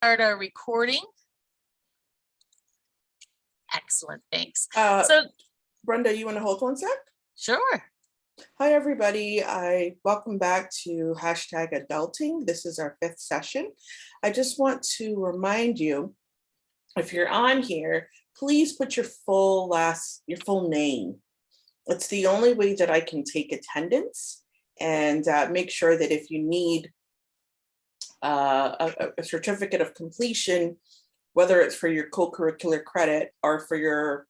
Start our recording. Excellent, thanks. So, Brenda, you want to hold one sec? Sure. Hi, everybody. Welcome back to #adulting. This is our 5th session. I just want to remind you, if you're on here, please put your full name. It's the only way that I can take attendance and make sure that if you need a certificate of completion, whether it's for your co-curricular credit or for your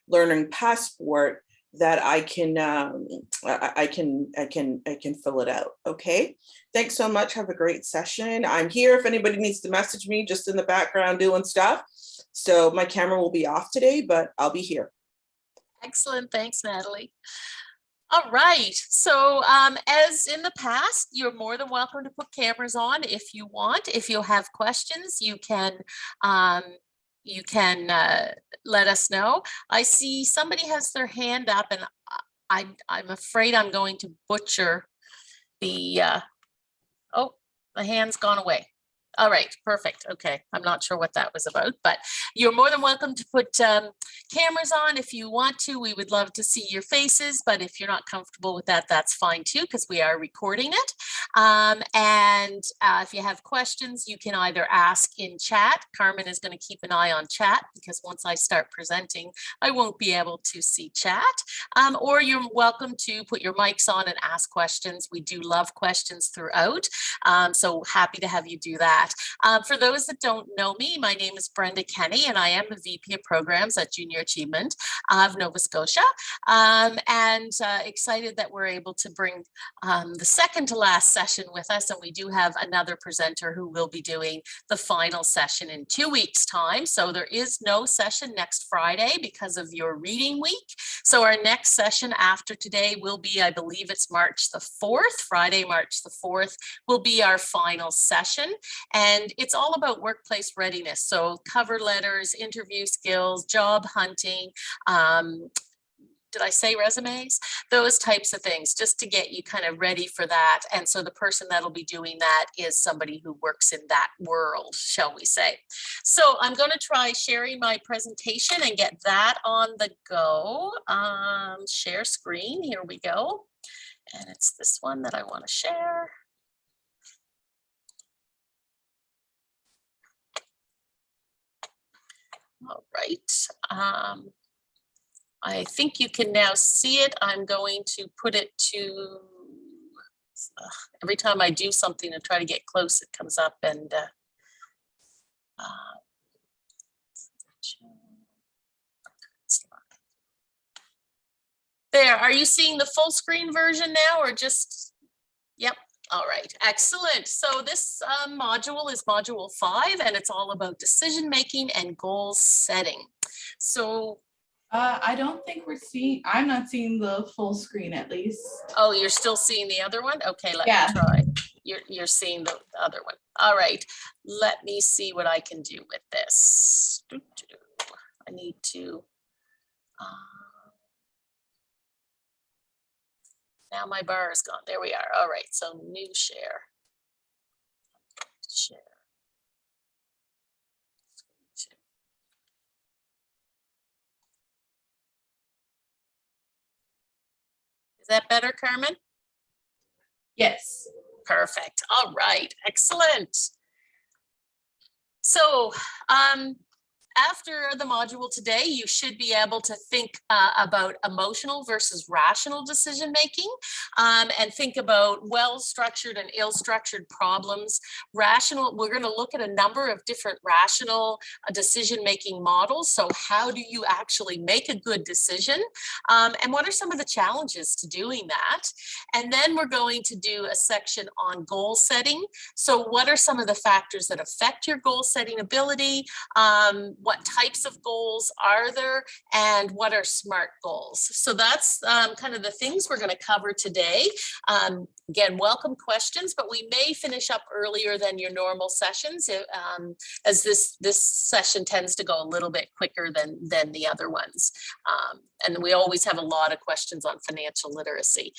learning passport, that I can fill it out. Okay, thanks so much. Have a great session. I'm here if anybody needs to message me, just in the background doing stuff. So my camera will be off today, but I'll be here. Excellent, thanks, Natalie. All right, so as in the past, you're more than welcome to put cameras on if you want. If you have questions, you can let us know. I see somebody has their hand up, and I'm afraid I'm going to butcher the, oh, the hand's gone away. All right, perfect. Okay, I'm not sure what that was about, but you're more than welcome to put cameras on if you want to. We would love to see your faces, but if you're not comfortable with that, that's fine too, because we are recording it. If you have questions, you can either ask in chat. Carmen is going to keep an eye on chat, because once I start presenting, I won't be able to see chat. Or you're welcome to put your mics on and ask questions. We do love questions throughout, so happy to have you do that. For those that don't know me, my name is Brenda Kenny, and I am the VP of Programs at Junior Achievement of Nova Scotia, excited that we're able to bring the second to last session with us, and we do have another presenter who will be doing the final session in 2 weeks' time. So there is no session next Friday because of your reading week. So our next session after today will be, I believe it's March the 4th, Friday, March the 4th will be our final session. And it's all about workplace readiness. So cover letters, interview skills, job hunting, did I say resumes? Those types of things, just to get you kind of ready for that. And so the person that'll be doing that is somebody who works in that world, shall we say. So I'm going to try sharing my presentation and get that on the go. Share screen, here we go. And it's this one that I want to share. All right. I think you can now see it. I'm going to put it to, every time I do something and try to get close, it comes up and there. Are you seeing the full screen version now, or just, yep. All right, excellent. So this module is module 5, and it's all about decision making and goal setting. So I don't think I'm not seeing the full screen, at least. Oh, you're still seeing the other one? Okay, let me try. You're seeing the other one. All right, let me see what I can do with this. I need to, now my bar is gone. There we are. All right, so new share. Share. Is that better, Carmen? Yes. Perfect. All right, excellent. So after the module today, you should be able to think about emotional versus rational decision making, and think about well-structured and ill-structured problems. Rational, we're going to look at a number of different rational decision-making models. So how do you actually make a good decision? And what are some of the challenges to doing that? And then we're going to do a section on goal setting. So what are some of the factors that affect your goal setting ability? What types of goals are there, and what are SMART goals? So that's kind of the things we're going to cover today. Again, welcome questions, but we may finish up earlier than your normal sessions, as this session tends to go a little bit quicker than the other ones. And we always have a lot of questions on financial literacy.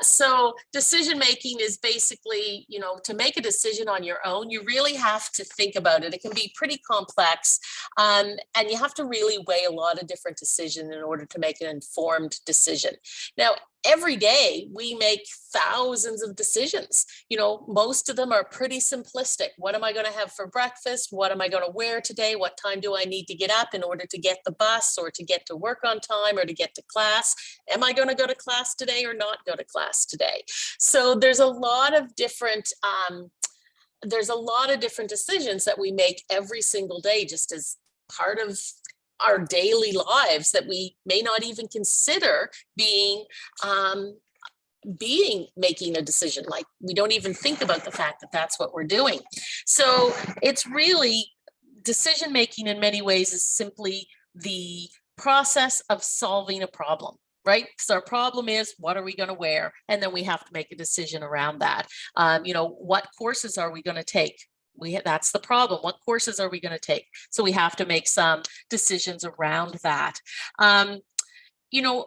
So decision-making is basically, you know, to make a decision on your own, you really have to think about it. It can be pretty complex, and you have to really weigh a lot of different decisions in order to make an informed decision. Now, every day we make thousands of decisions. You know, most of them are pretty simplistic. What am I going to have for breakfast? What am I going to wear today? What time do I need to get up in order to get the bus or to get to work on time or to get to class? Am I going to go to class today or not go to class today? So there's a lot of different decisions that we make every single day, just as part of our daily lives, that we may not even consider making a decision. Like, we don't even think about the fact that that's what we're doing. So it's really, decision making in many ways is simply the process of solving a problem, right? Because our problem is, what are we going to wear? And then we have to make a decision around that. You know, what courses are we going to take? That's the problem. What courses are we going to take? So we have to make some decisions around that. You know,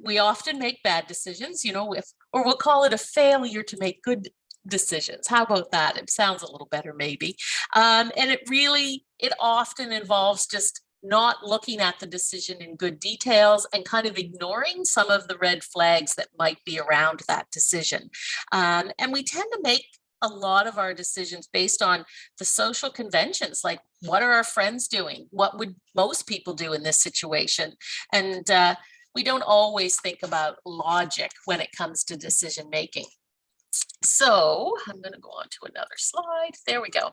we often make bad decisions, you know, or we'll call it a failure to make good decisions. How about that? It sounds a little better, maybe. And it often involves just not looking at the decision in good details and kind of ignoring some of the red flags that might be around that decision. And we tend to make a lot of our decisions based on the social conventions, like, what are our friends doing? What would most people do in this situation? And we don't always think about logic when it comes to decision making. So I'm going to go on to another slide. There we go.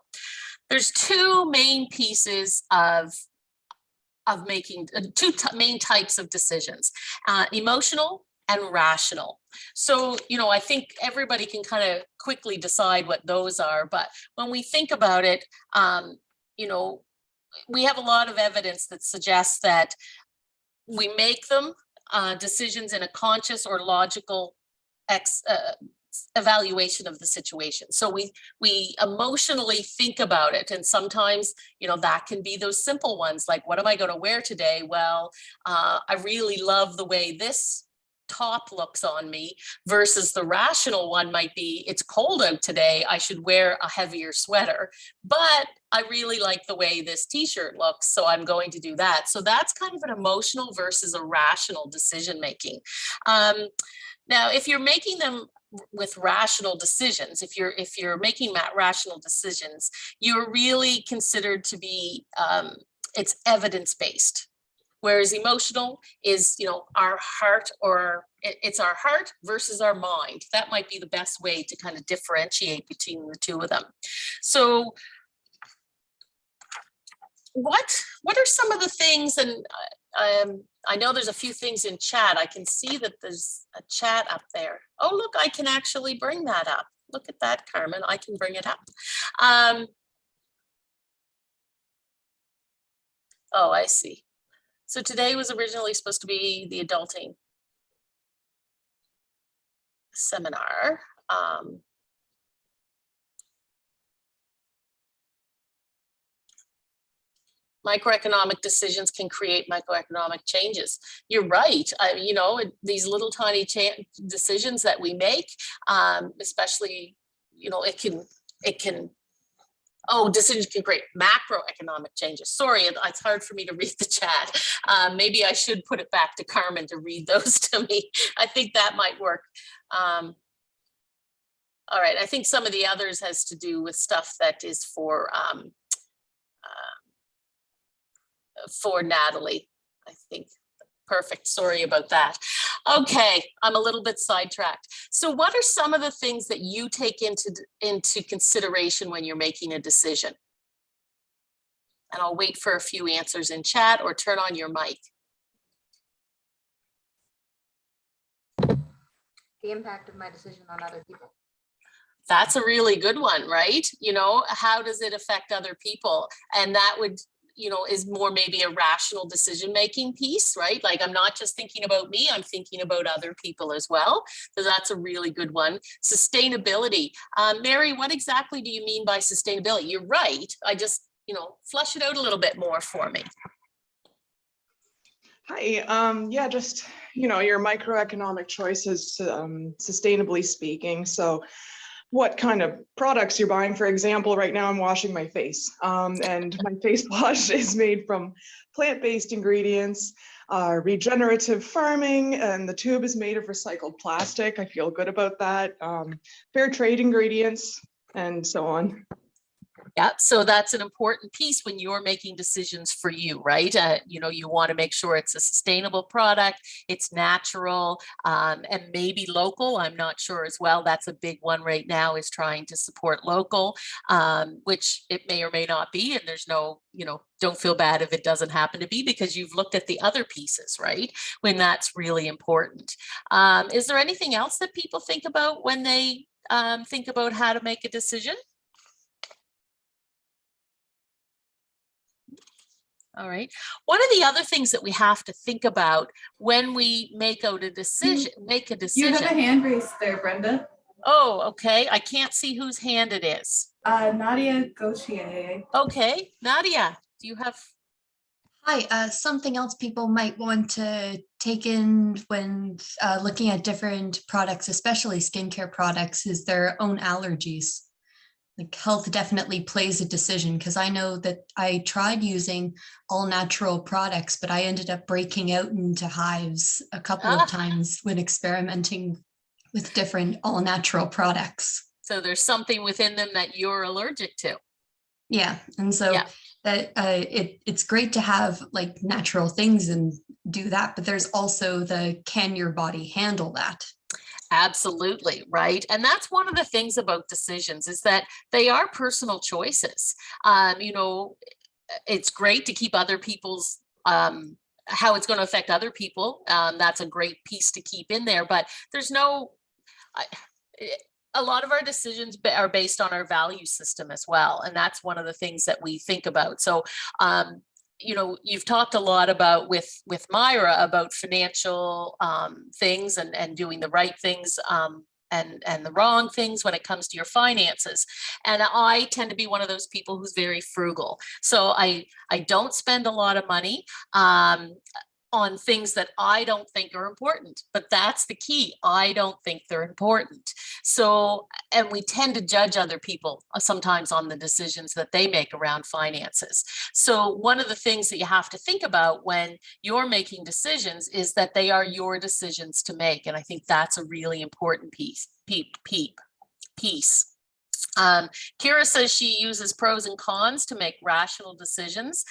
There's two main pieces of making main types of decisions, emotional and rational. So, you know, I think everybody can kind of quickly decide what those are, but when we think about it, you know, we have a lot of evidence that suggests that we make them decisions in a conscious or logical evaluation of the situation. So we emotionally think about it, and sometimes, you know, that can be those simple ones like, what am I going to wear today? Well, I really love the way this top looks on me, versus the rational one might be, it's cold out today, I should wear a heavier sweater, but I really like the way this t-shirt looks, so I'm going to do that. So that's kind of an emotional versus a rational decision making. Now, if you're making them with rational decisions, if you're making rational decisions, you're really considered to be, it's evidence-based. Whereas emotional is, you know, our heart, or it's our heart versus our mind. That might be the best way to kind of differentiate between the two of them. So what are some of the things, and I know there's a few things in chat. I can see that there's a chat up there. Oh, look, I can actually bring that up. Look at that, Carmen, I can bring it up. Oh, I see. So today was originally supposed to be the adulting seminar. Microeconomic decisions can create microeconomic changes. You're right. You know, these little tiny decisions that we make, especially, you know, decisions can create macroeconomic changes. Sorry, it's hard for me to read the chat. Maybe I should put it back to Carmen to read those to me. I think that might work. All right, I think some of the others has to do with stuff that is for Natalie, I think. Perfect, sorry about that. Okay, I'm a little bit sidetracked. So what are some of the things that you take into consideration when you're making a decision? And I'll wait for a few answers in chat, or turn on your mic. The impact of my decision on other people. That's a really good one, right? You know, how does it affect other people? And that would, is more maybe a rational decision-making piece, right? Like I'm not just thinking about me, I'm thinking about other people as well. So that's a really good one. Sustainability. Mary, what exactly do you mean by sustainability? You're right. I just, flush it out a little bit more for me. Hi, yeah, just, your microeconomic choices, sustainably speaking. So what kind of products you're buying. For example, right now I'm washing my face, and my face wash is made from plant-based ingredients, regenerative farming, and the tube is made of recycled plastic. I feel good about that. Fair trade ingredients, and so on. Yeah, so that's an important piece when you're making decisions for you, right? You want to make sure it's a sustainable product, it's natural, and maybe local. I'm not sure as well. That's a big one right now, is trying to support local, which it may or may not be. And there's no, don't feel bad if it doesn't happen to be, because you've looked at the other pieces, right? When that's really important. Is there anything else that people think about when they think about how to make a decision? All right. One of the other things that we have to think about when we make a decision. You have a hand raised there, Brenda. Oh, okay. I can't see whose hand it is. Nadia Gauthier. Okay, Nadia, do you have? Hi, something else people might want to take in when looking at different products, especially skincare products, is their own allergies. Like health definitely plays a decision, because I know that I tried using all natural products, but I ended up breaking out into hives a couple of times when experimenting with different all natural products. So there's something within them that you're allergic to. Yeah, and so that it's great to have like natural things and do that, but there's also can your body handle that? Absolutely, right. And that's one of the things about decisions, is that they are personal choices. It's great to keep other people's how it's going to affect other people. That's a great piece to keep in there, but there's a lot of our decisions are based on our value system as well. And that's one of the things that we think about. So, you've talked a lot about with Myra about financial things and doing the right things and the wrong things when it comes to your finances. And I tend to be one of those people who's very frugal. So I don't spend a lot of money on things that I don't think are important, but that's the key. I don't think they're important. So, and we tend to judge other people sometimes on the decisions that they make around finances. So one of the things that you have to think about when you're making decisions is that they are your decisions to make. And I think that's a really important piece. Kira says she uses pros and cons to make rational decisions.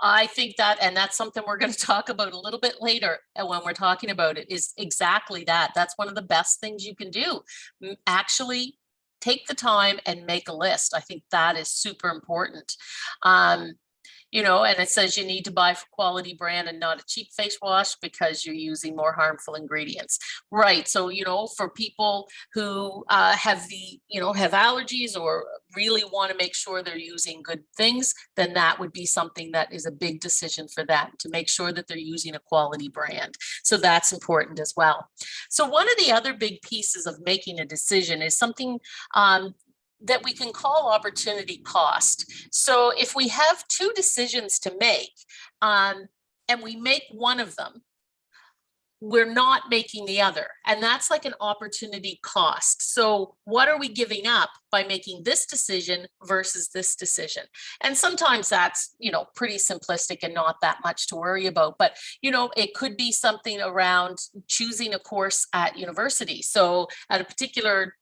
I think that, and that's something we're going to talk about a little bit later when we're talking about it, is exactly that. That's one of the best things you can do. Actually take the time and make a list. I think that is super important. And it says you need to buy for quality brand and not a cheap face wash because you're using more harmful ingredients. Right. So, for people who have allergies or really want to make sure they're using good things, then that would be something that is a big decision for them, to make sure that they're using a quality brand. So that's important as well. So one of the other big pieces of making a decision is something that we can call opportunity cost. So if we have two decisions to make, and we make one of them, we're not making the other. And that's like an opportunity cost. So what are we giving up by making this decision versus this decision? And sometimes that's, pretty simplistic and not that much to worry about. But, it could be something around choosing a course at university. So at a particular,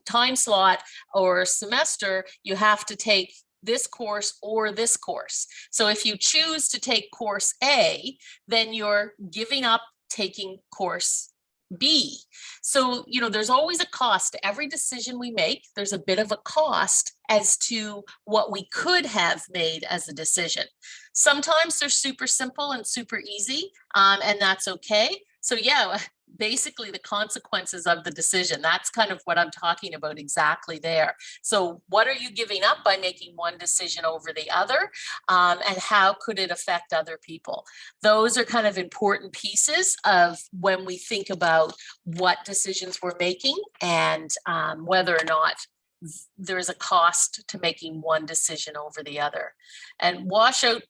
time slot or semester, you have to take this course or this course. So if you choose to take course A, then you're giving up taking course B. So, there's always a cost to every decision we make. There's a bit of a cost as to what we could have made as a decision. Sometimes they're super simple and super easy, and that's okay. So yeah, basically the consequences of the decision. That's kind of what I'm talking about exactly there. So what are you giving up by making one decision over the other? And how could it affect other people? Those are kind of important pieces of when we think about what decisions we're making and whether or not there is a cost to making one decision over the other. And watch out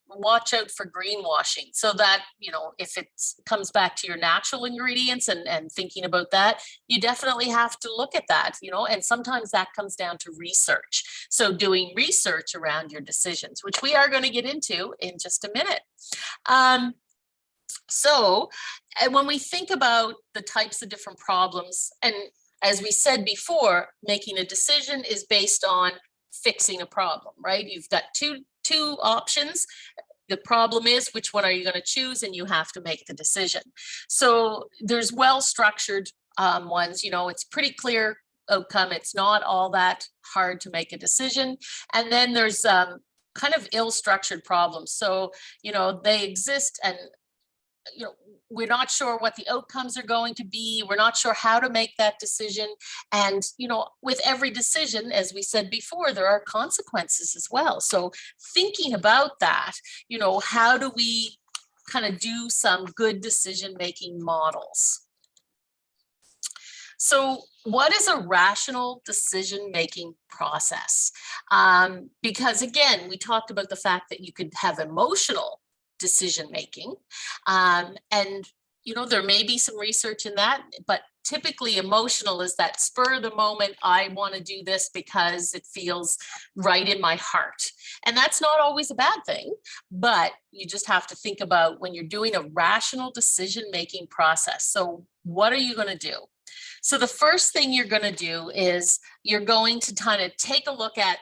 for greenwashing. So that, you know, if it comes back to your natural ingredients and thinking about that, you definitely have to look at that, you know, and sometimes that comes down to research. So doing research around your decisions, which we are going to get into in just a minute. So when we think about the types of different problems, and as we said before, making a decision is based on fixing a problem, right? You've got two options. The problem is, which one are you going to choose? And you have to make the decision. So there's well-structured ones, you know, it's pretty clear outcome. It's not all that hard to make a decision. And then there's kind of ill-structured problems. So, you know, they exist and, you know, we're not sure what the outcomes are going to be. We're not sure how to make that decision. And, you know, with every decision, as we said before, there are consequences as well. So thinking about that, you know, how do we kind of do some good decision-making models? So what is a rational decision-making process? Because again, we talked about the fact that you could have emotional decision-making. And, you know, there may be some research in that, but typically emotional is that spur of the moment, I want to do this because it feels right in my heart. And that's not always a bad thing, but you just have to think about when you're doing a rational decision-making process. So what are you going to do? So the first thing you're going to do is you're going to kind of take a look at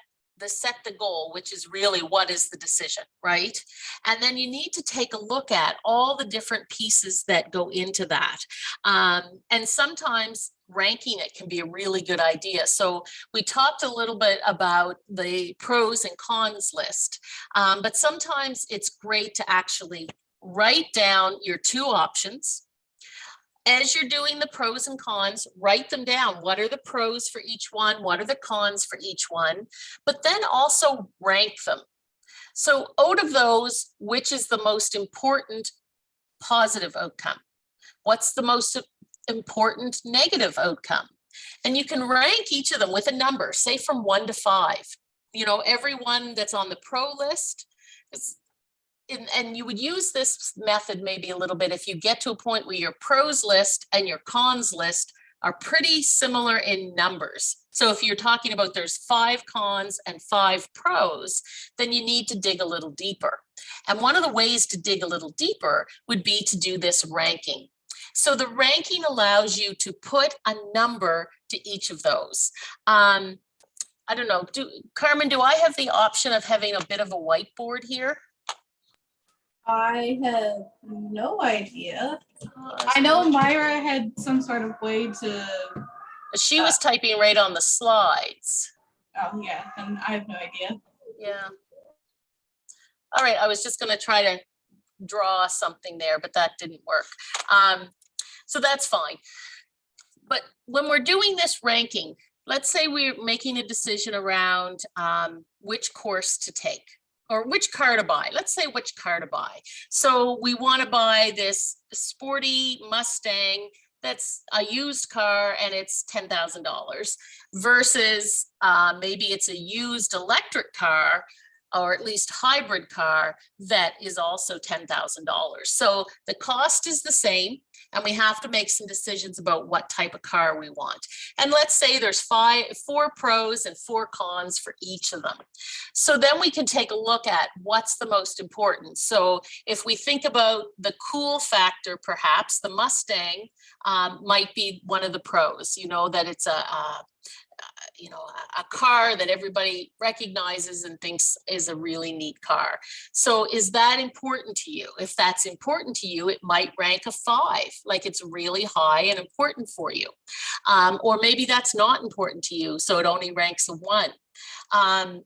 set the goal, which is really what is the decision, right? And then you need to take a look at all the different pieces that go into that. And sometimes ranking it can be a really good idea. So we talked a little bit about the pros and cons list, but sometimes it's great to actually write down your two options. As you're doing the pros and cons, write them down. What are the pros for each one? What are the cons for each one? But then also rank them. So out of those, which is the most important positive outcome? What's the most important negative outcome? And you can rank each of them with a number, say from 1 to 5. You know, everyone that's on the pro list is, and you would use this method maybe a little bit if you get to a point where your pros list and your cons list are pretty similar in numbers. So if you're talking about there's 5 cons and 5 pros, then you need to dig a little deeper. And one of the ways to dig a little deeper would be to do this ranking. So the ranking allows you to put a number to each of those. I don't know, Carmen, do I have the option of having a bit of a whiteboard here? I have no idea. I know Myra had some sort of way to. She was typing right on the slides. Oh yeah, and I have no idea. Yeah. All right, I was just going to try to draw something there, but that didn't work. So that's fine. But when we're doing this ranking, let's say we're making a decision around which course to take. Or which car to buy. Let's say which car to buy. So we want to buy this sporty Mustang that's a used car and it's $10,000 versus maybe it's a used electric car or at least hybrid car that is also $10,000. So the cost is the same and we have to make some decisions about what type of car we want. And let's say there's 4 pros and 4 cons for each of them. So then we can take a look at what's the most important. So if we think about the cool factor, perhaps the Mustang might be one of the pros, you know, that it's a car that everybody recognizes and thinks is a really neat car. So is that important to you? If that's important to you, it might rank a 5, like it's really high and important for you. Or maybe that's not important to you, so it only ranks a 1.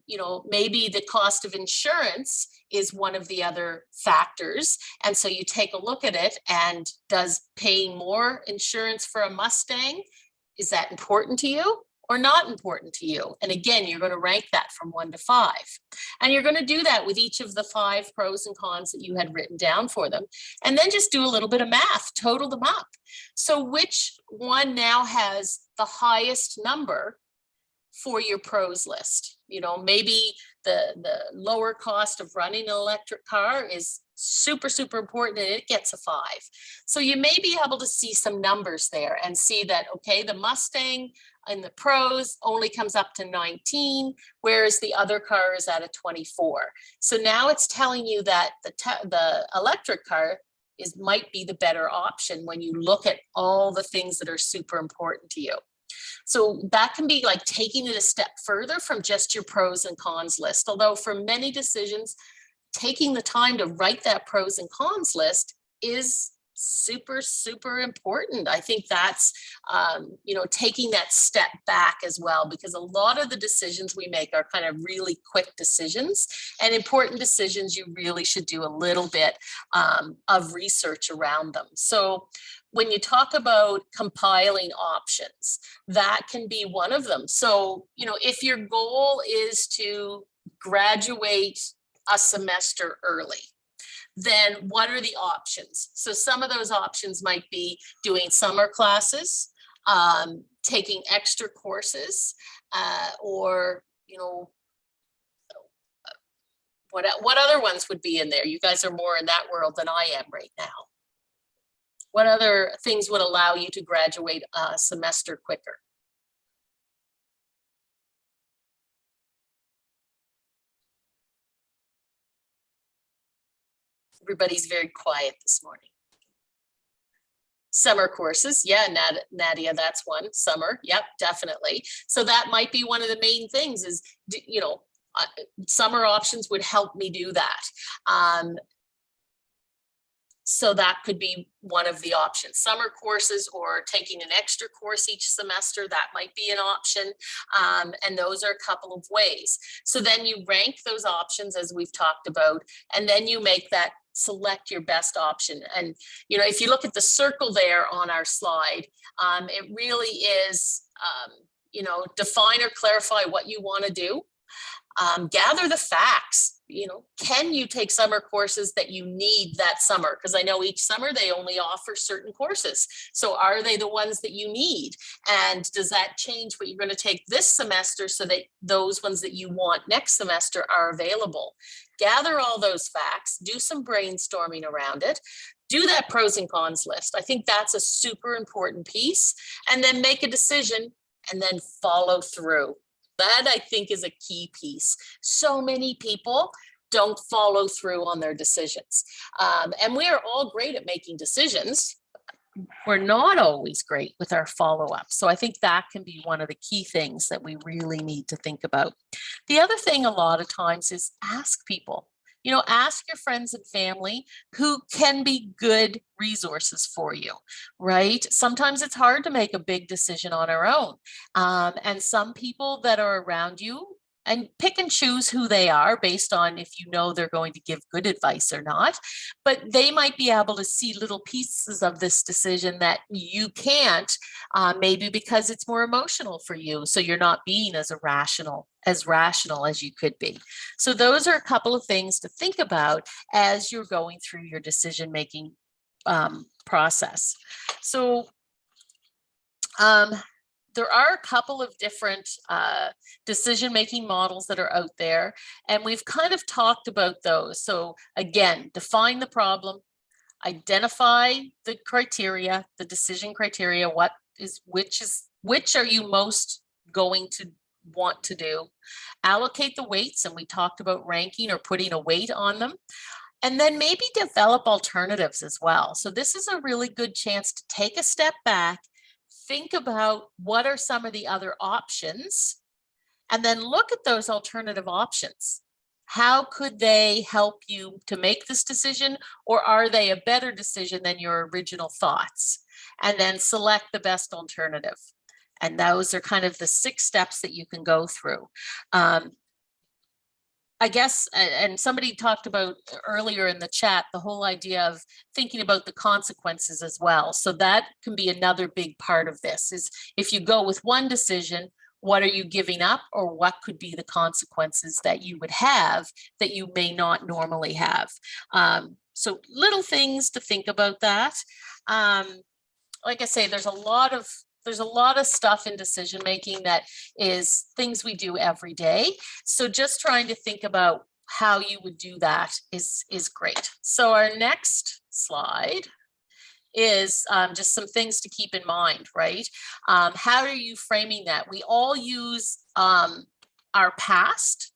You know, maybe the cost of insurance is one of the other factors. And so you take a look at it, and does paying more insurance for a Mustang, is that important to you or not important to you? And again, you're going to rank that from 1 to 5. And you're going to do that with each of the 5 pros and cons that you had written down for them. And then just do a little bit of math, total them up. So which one now has the highest number for your pros list? You know, maybe the lower cost of running an electric car is super, super important, and it gets a 5. So you may be able to see some numbers there and see that, okay, the Mustang in the pros only comes up to 19, whereas the other car is at a 24. So now it's telling you that the electric car might be the better option when you look at all the things that are super important to you. So that can be like taking it a step further from just your pros and cons list. Although for many decisions, taking the time to write that pros and cons list is super, super important. I think that's, you know, taking that step back as well, because a lot of the decisions we make are kind of really quick decisions, and important decisions, you really should do a little bit of research around them. So when you talk about compiling options, that can be one of them. So, you know, if your goal is to graduate a semester early, then what are the options? So some of those options might be doing summer classes, taking extra courses, or, you know, what other ones would be in there? You guys are more in that world than I am right now. What other things would allow you to graduate a semester quicker? Everybody's very quiet this morning. Summer courses, yeah, Nadia, that's one. Summer, yep, definitely. So that might be one of the main things is, you know, summer options would help me do that. So that could be one of the options. Summer courses or taking an extra course each semester, that might be an option. And those are a couple of ways. So then you rank those options as we've talked about, and then you make that select your best option. And, you know, if you look at the circle there on our slide, it really is, you know, define or clarify what you want to do. Gather the facts. You know, can you take summer courses that you need that summer? Because I know each summer they only offer certain courses. So are they the ones that you need? And does that change what you're going to take this semester so that those ones that you want next semester are available? Gather all those facts, do some brainstorming around it, do that pros and cons list. I think that's a super important piece. And then make a decision and then follow through. That I think is a key piece. So many people don't follow through on their decisions. And we are all great at making decisions. We're not always great with our follow-up. So I think that can be one of the key things that we really need to think about. The other thing a lot of times is ask people. You know, ask your friends and family who can be good resources for you, right? Sometimes it's hard to make a big decision on our own. And some people that are around you, and pick and choose who they are based on if you know they're going to give good advice or not, but they might be able to see little pieces of this decision that you can't, maybe because it's more emotional for you. So you're not being as rational as you could be. So those are a couple of things to think about as you're going through your decision-making process. So there are a couple of different decision-making models that are out there, and we've kind of talked about those. So again, define the problem, identify the criteria, the decision criteria, which are you most going to want to do, allocate the weights, and we talked about ranking or putting a weight on them, and then maybe develop alternatives as well. So this is a really good chance to take a step back, think about what are some of the other options, and then look at those alternative options. How could they help you to make this decision, or are they a better decision than your original thoughts? And then select the best alternative. And those are kind of the 6 steps that you can go through. I guess, and somebody talked about earlier in the chat, the whole idea of thinking about the consequences as well. So that can be another big part of this, is if you go with one decision, what are you giving up, or what could be the consequences that you would have that you may not normally have? So little things to think about that. Like I say, there's a lot of stuff in decision making that is things we do every day. So just trying to think about how you would do that is great. So our next slide is just some things to keep in mind, right? How are you framing that? We all use our past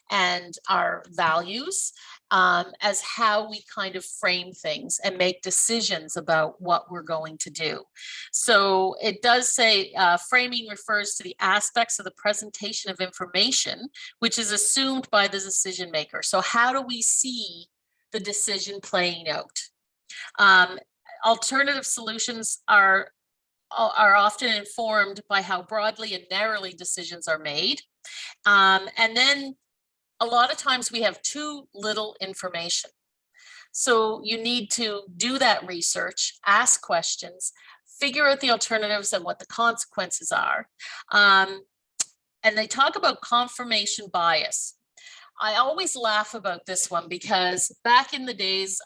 and our values as how we kind of frame things and make decisions about what we're going to do. So it does say framing refers to the aspects of the presentation of information, which is assumed by the decision maker. So how do we see the decision playing out? Alternative solutions are often informed by how broadly and narrowly decisions are made. And then a lot of times we have too little information. So you need to do that research, ask questions, figure out the alternatives and what the consequences are. And they talk about confirmation bias. I always laugh about this one because back in the days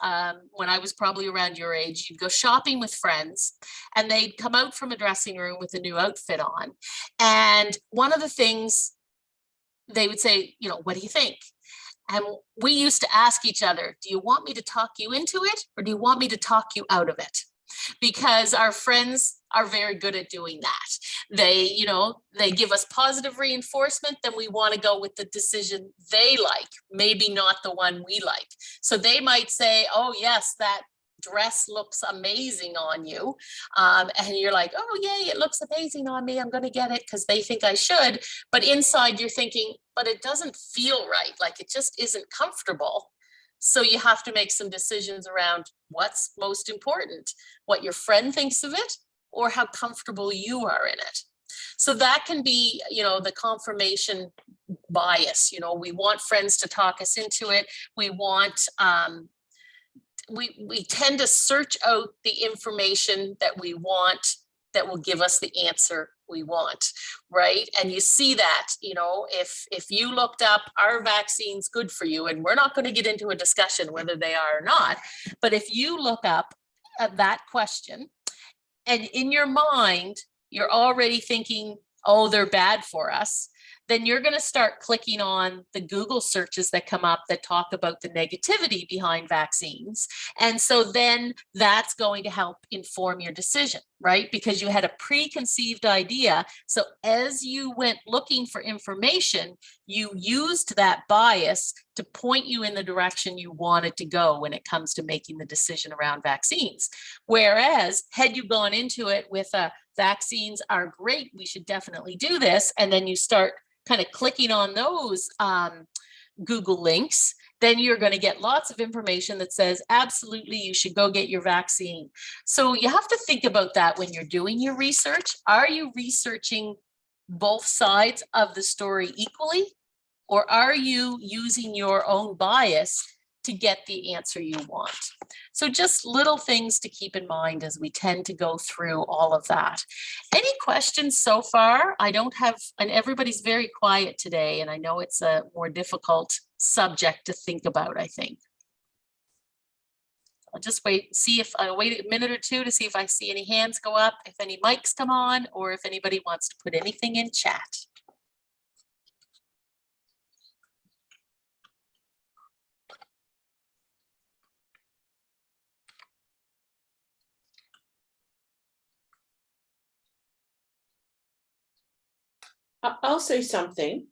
when I was probably around your age, you'd go shopping with friends and they'd come out from a dressing room with a new outfit on. And one of the things they would say, you know, what do you think? And we used to ask each other, do you want me to talk you into it or do you want me to talk you out of it? Because our friends are very good at doing that. They, you know, they give us positive reinforcement, then we want to go with the decision they like, maybe not the one we like. So they might say, oh yes, that dress looks amazing on you. And you're like, oh yay, it looks amazing on me. I'm going to get it because they think I should. But inside you're thinking, but it doesn't feel right. Like it just isn't comfortable. So you have to make some decisions around what's most important, what your friend thinks of it or how comfortable you are in it. So that can be, you know, the confirmation bias. You know, we want friends to talk us into it. We want, we tend to search out the information that we want that will give us the answer we want, right? And you see that, you know, if you looked up, are vaccines good for you? And we're not going to get into a discussion whether they are or not, but if you look up that question and in your mind, you're already thinking, oh, they're bad for us, then you're going to start clicking on the Google searches that come up that talk about the negativity behind vaccines. And so then that's going to help inform your decision, right? Because you had a preconceived idea. So as you went looking for information, you used that bias to point you in the direction you wanted to go when it comes to making the decision around vaccines. Whereas had you gone into it with vaccines are great, we should definitely do this, and then you start kind of clicking on those Google links, then you're going to get lots of information that says, absolutely, you should go get your vaccine. So you have to think about that when you're doing your research. Are you researching both sides of the story equally? Or are you using your own bias to get the answer you want? So just little things to keep in mind as we tend to go through all of that. Any questions so far? I don't have, and everybody's very quiet today, and I know it's a more difficult subject to think about, I think. I'll just wait, see if I wait a minute or two to see if I see any hands go up, if any mics come on, or if anybody wants to put anything in chat. I'll say something.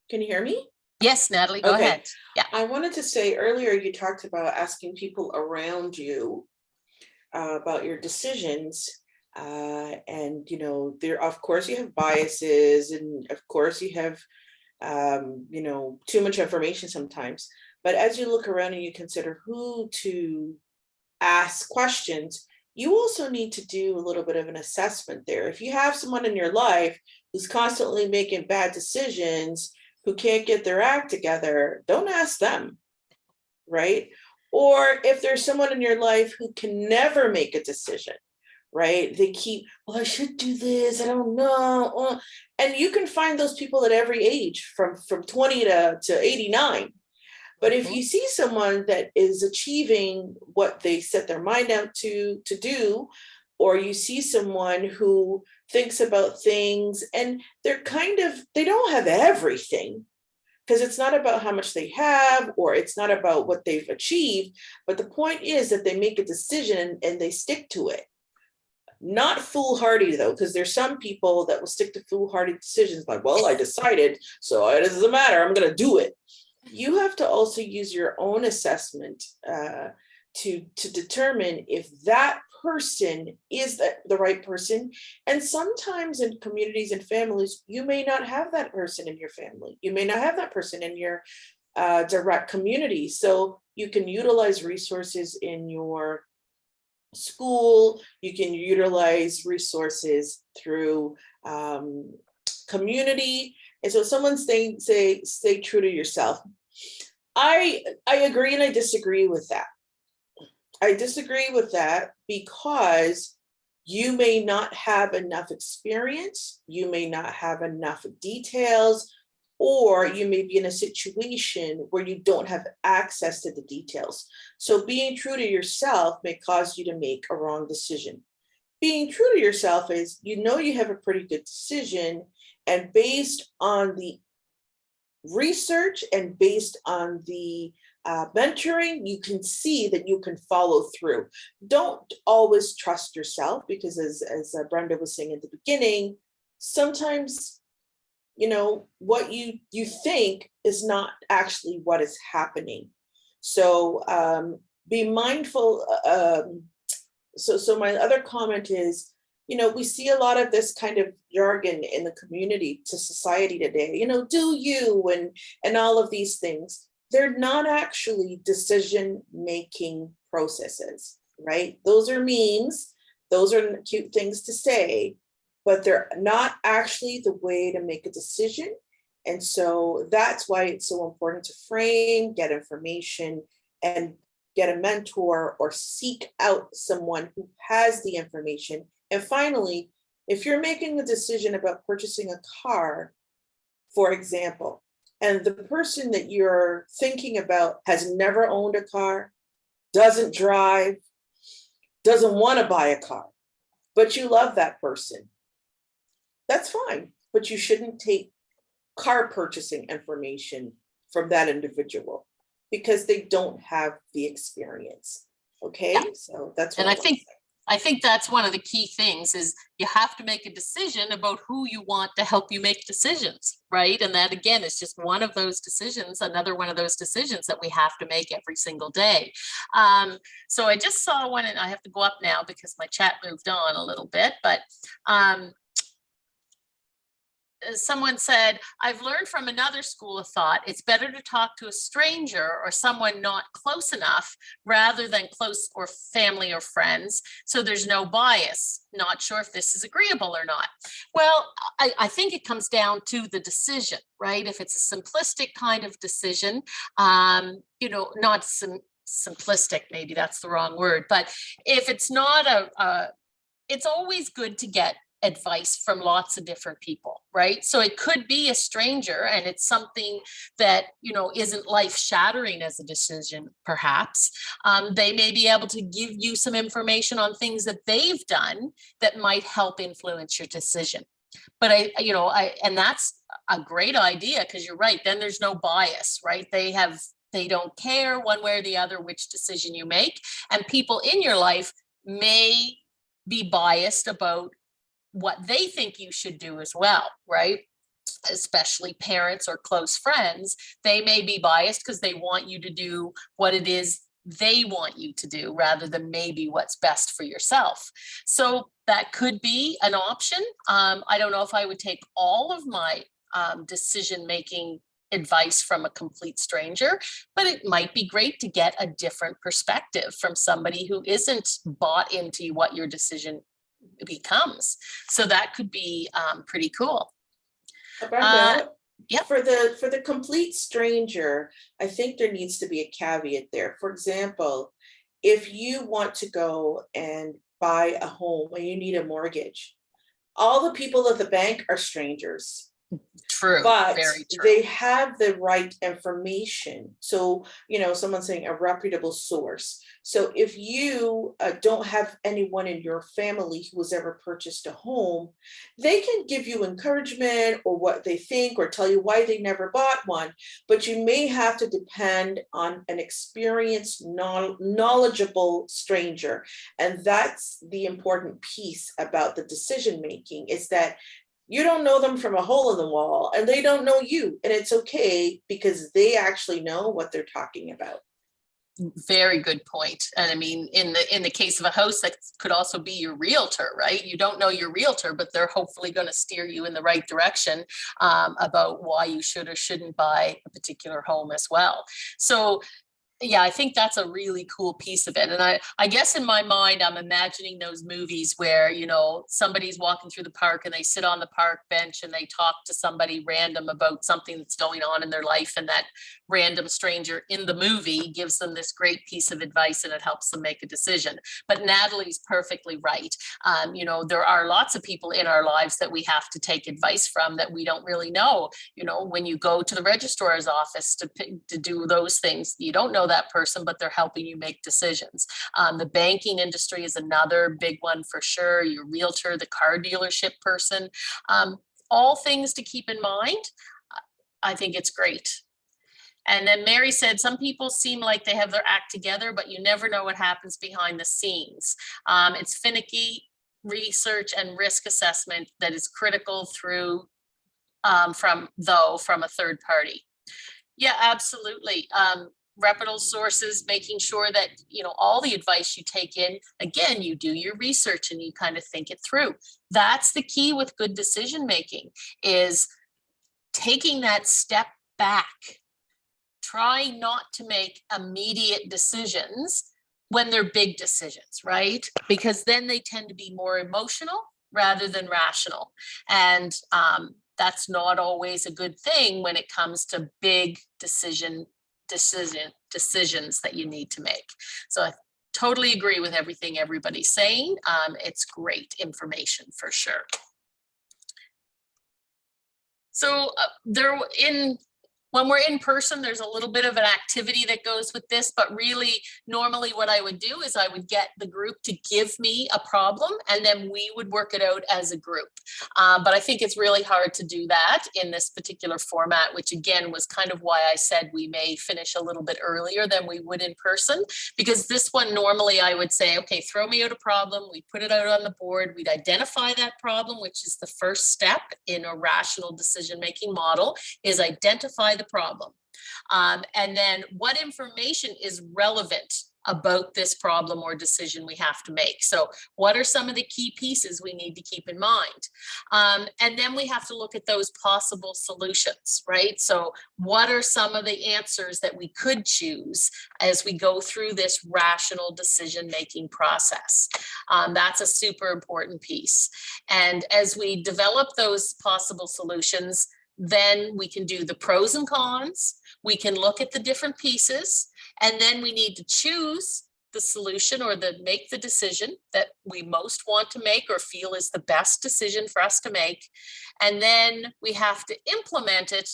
Can you hear me? Yes, Natalie, go Okay. ahead. Yeah. I wanted to say earlier, you talked about asking people around you about your decisions. And, you know, there, of course, you have biases and of course you have, you know, too much information sometimes. But as you look around and you consider who to ask questions, you also need to do a little bit of an assessment there. If you have someone in your life who's constantly making bad decisions, who can't get their act together, don't ask them, right? Or if there's someone in your life who can never make a decision, right? They keep, well, I should do this, I don't know. And you can find those people at every age from 20 to 89. But if you see someone that is achieving what they set their mind out to do, or you see someone who thinks about things and they're they don't have everything, because it's not about how much they have, or it's not about what they've achieved, but the point is that they make a decision and they stick to it. Not foolhardy though, because there's some people that will stick to foolhardy decisions like, well, I decided, so it doesn't matter, I'm going to do it. You have to also use your own assessment to determine if that person is the right person. And sometimes in communities and families, you may not have that person in your family. You may not have that person in your direct community. So you can utilize resources in your school. You can utilize resources through community. And so someone's saying, stay true to yourself. I agree and I disagree with that. I disagree with that because you may not have enough experience, you may not have enough details, or you may be in a situation where you don't have access to the details. So being true to yourself may cause you to make a wrong decision. Being true to yourself is, you know, you have a pretty good decision, and based on the research and based on the mentoring, you can see that you can follow through. Don't always trust yourself, because as Brenda was saying at the beginning, sometimes, you know, what you think is not actually what is happening. So be mindful. So my other comment is, you know, we see a lot of this kind of jargon in the community to society today, you know, do you and all of these things. They're not actually decision-making processes, right? Those are memes, those are cute things to say, but they're not actually the way to make a decision. And so that's why it's so important to frame, get information, and get a mentor or seek out someone who has the information. And finally, if you're making a decision about purchasing a car, for example, and the person that you're thinking about has never owned a car, doesn't drive, doesn't want to buy a car, but you love that person, that's fine. But you shouldn't take car purchasing information from that individual because they don't have the experience. Okay, Yeah. So that's what And I I think that's one of the key things is you have to make a decision about who you want to help you make decisions, right? And that again is just one of those decisions, another one of those decisions that we have to make every single day. So I just saw one, and I have to go up now because my chat moved on a little bit, but someone said, I've learned from another school of thought, it's better to talk to a stranger or someone not close enough rather than close or family or friends. So there's no bias. Not sure if this is agreeable or not. Well, I think it comes down to the decision, right? If it's a simplistic kind of decision, you know, not simplistic, maybe that's the wrong word, but if it's not it's always good to get advice from lots of different people, right? So it could be a stranger and it's something that, you know, isn't life shattering as a decision, perhaps. They may be able to give you some information on things that they've done that might help influence your decision. But and that's a great idea because you're right, then there's no bias, right? They don't care one way or the other which decision you make. And people in your life may be biased about what they think you should do as well, right? Especially parents or close friends, they may be biased because they want you to do what it is they want you to do rather than maybe what's best for yourself. So that could be an option. I don't know if I would take all of my decision-making advice from a complete stranger, but it might be great to get a different perspective from somebody who isn't bought into what your decision becomes. So that could be pretty cool. Brenda, yep. for the complete stranger, I think there needs to be a caveat there. For example, if you want to go and buy a home and you need a mortgage, all the people at the bank are strangers. True, But very true. they have the right information. So, someone's saying a reputable source. So if you don't have anyone in your family who has ever purchased a home, they can give you encouragement or what they think or tell you why they never bought one. But you may have to depend on an experienced, knowledgeable stranger. And that's the important piece about the decision making, is that you don't know them from a hole in the wall, and they don't know you. And it's okay, because they actually know what they're talking about. Very good point. And I mean, in the case of a house, that could also be your realtor, right? You don't know your realtor, but they're hopefully going to steer you in the right direction about why you should or shouldn't buy a particular home as well. So yeah, I think that's a really cool piece of it. And I guess in my mind, I'm imagining those movies where, somebody's walking through the park and they sit on the park bench and they talk to somebody random about something that's going on in their life. And that random stranger in the movie gives them this great piece of advice and it helps them make a decision. But Natalie's perfectly right. There are lots of people in our lives that we have to take advice from that we don't really know. When you go to the registrar's office to do those things, you don't know that person, but they're helping you make decisions. The banking industry is another big one for sure. Your realtor, the car dealership person, all things to keep in mind. I think it's great. And then Mary said, some people seem like they have their act together, but you never know what happens behind the scenes. It's finicky research and risk assessment that is critical through from a third party. Yeah, absolutely. Reputable sources, making sure that, all the advice you take in, again, you do your research and you kind of think it through. That's the key with good decision making, is taking that step back. Try not to make immediate decisions when they're big decisions, right? Because then they tend to be more emotional rather than rational. And that's not always a good thing when it comes to big decisions that you need to make. So I totally agree with everything everybody's saying. It's great information for sure. So when we're in person, there's a little bit of an activity that goes with this, but really normally what I would do is I would get the group to give me a problem and then we would work it out as a group. But I think it's really hard to do that in this particular format, which again was kind of why I said we may finish a little bit earlier than we would in person, because this one normally I would say, okay, throw me out a problem. We put it out on the board. We'd identify that problem, which is the first step in a rational decision-making model, is identify the problem. And then what information is relevant about this problem or decision we have to make. So what are some of the key pieces we need to keep in mind? And then we have to look at those possible solutions, right? So what are some of the answers that we could choose as we go through this rational decision-making process? That's a super important piece. And as we develop those possible solutions, then we can do the pros and cons. We can look at the different pieces, and then we need to choose the solution or make the decision that we most want to make or feel is the best decision for us to make. And then we have to implement it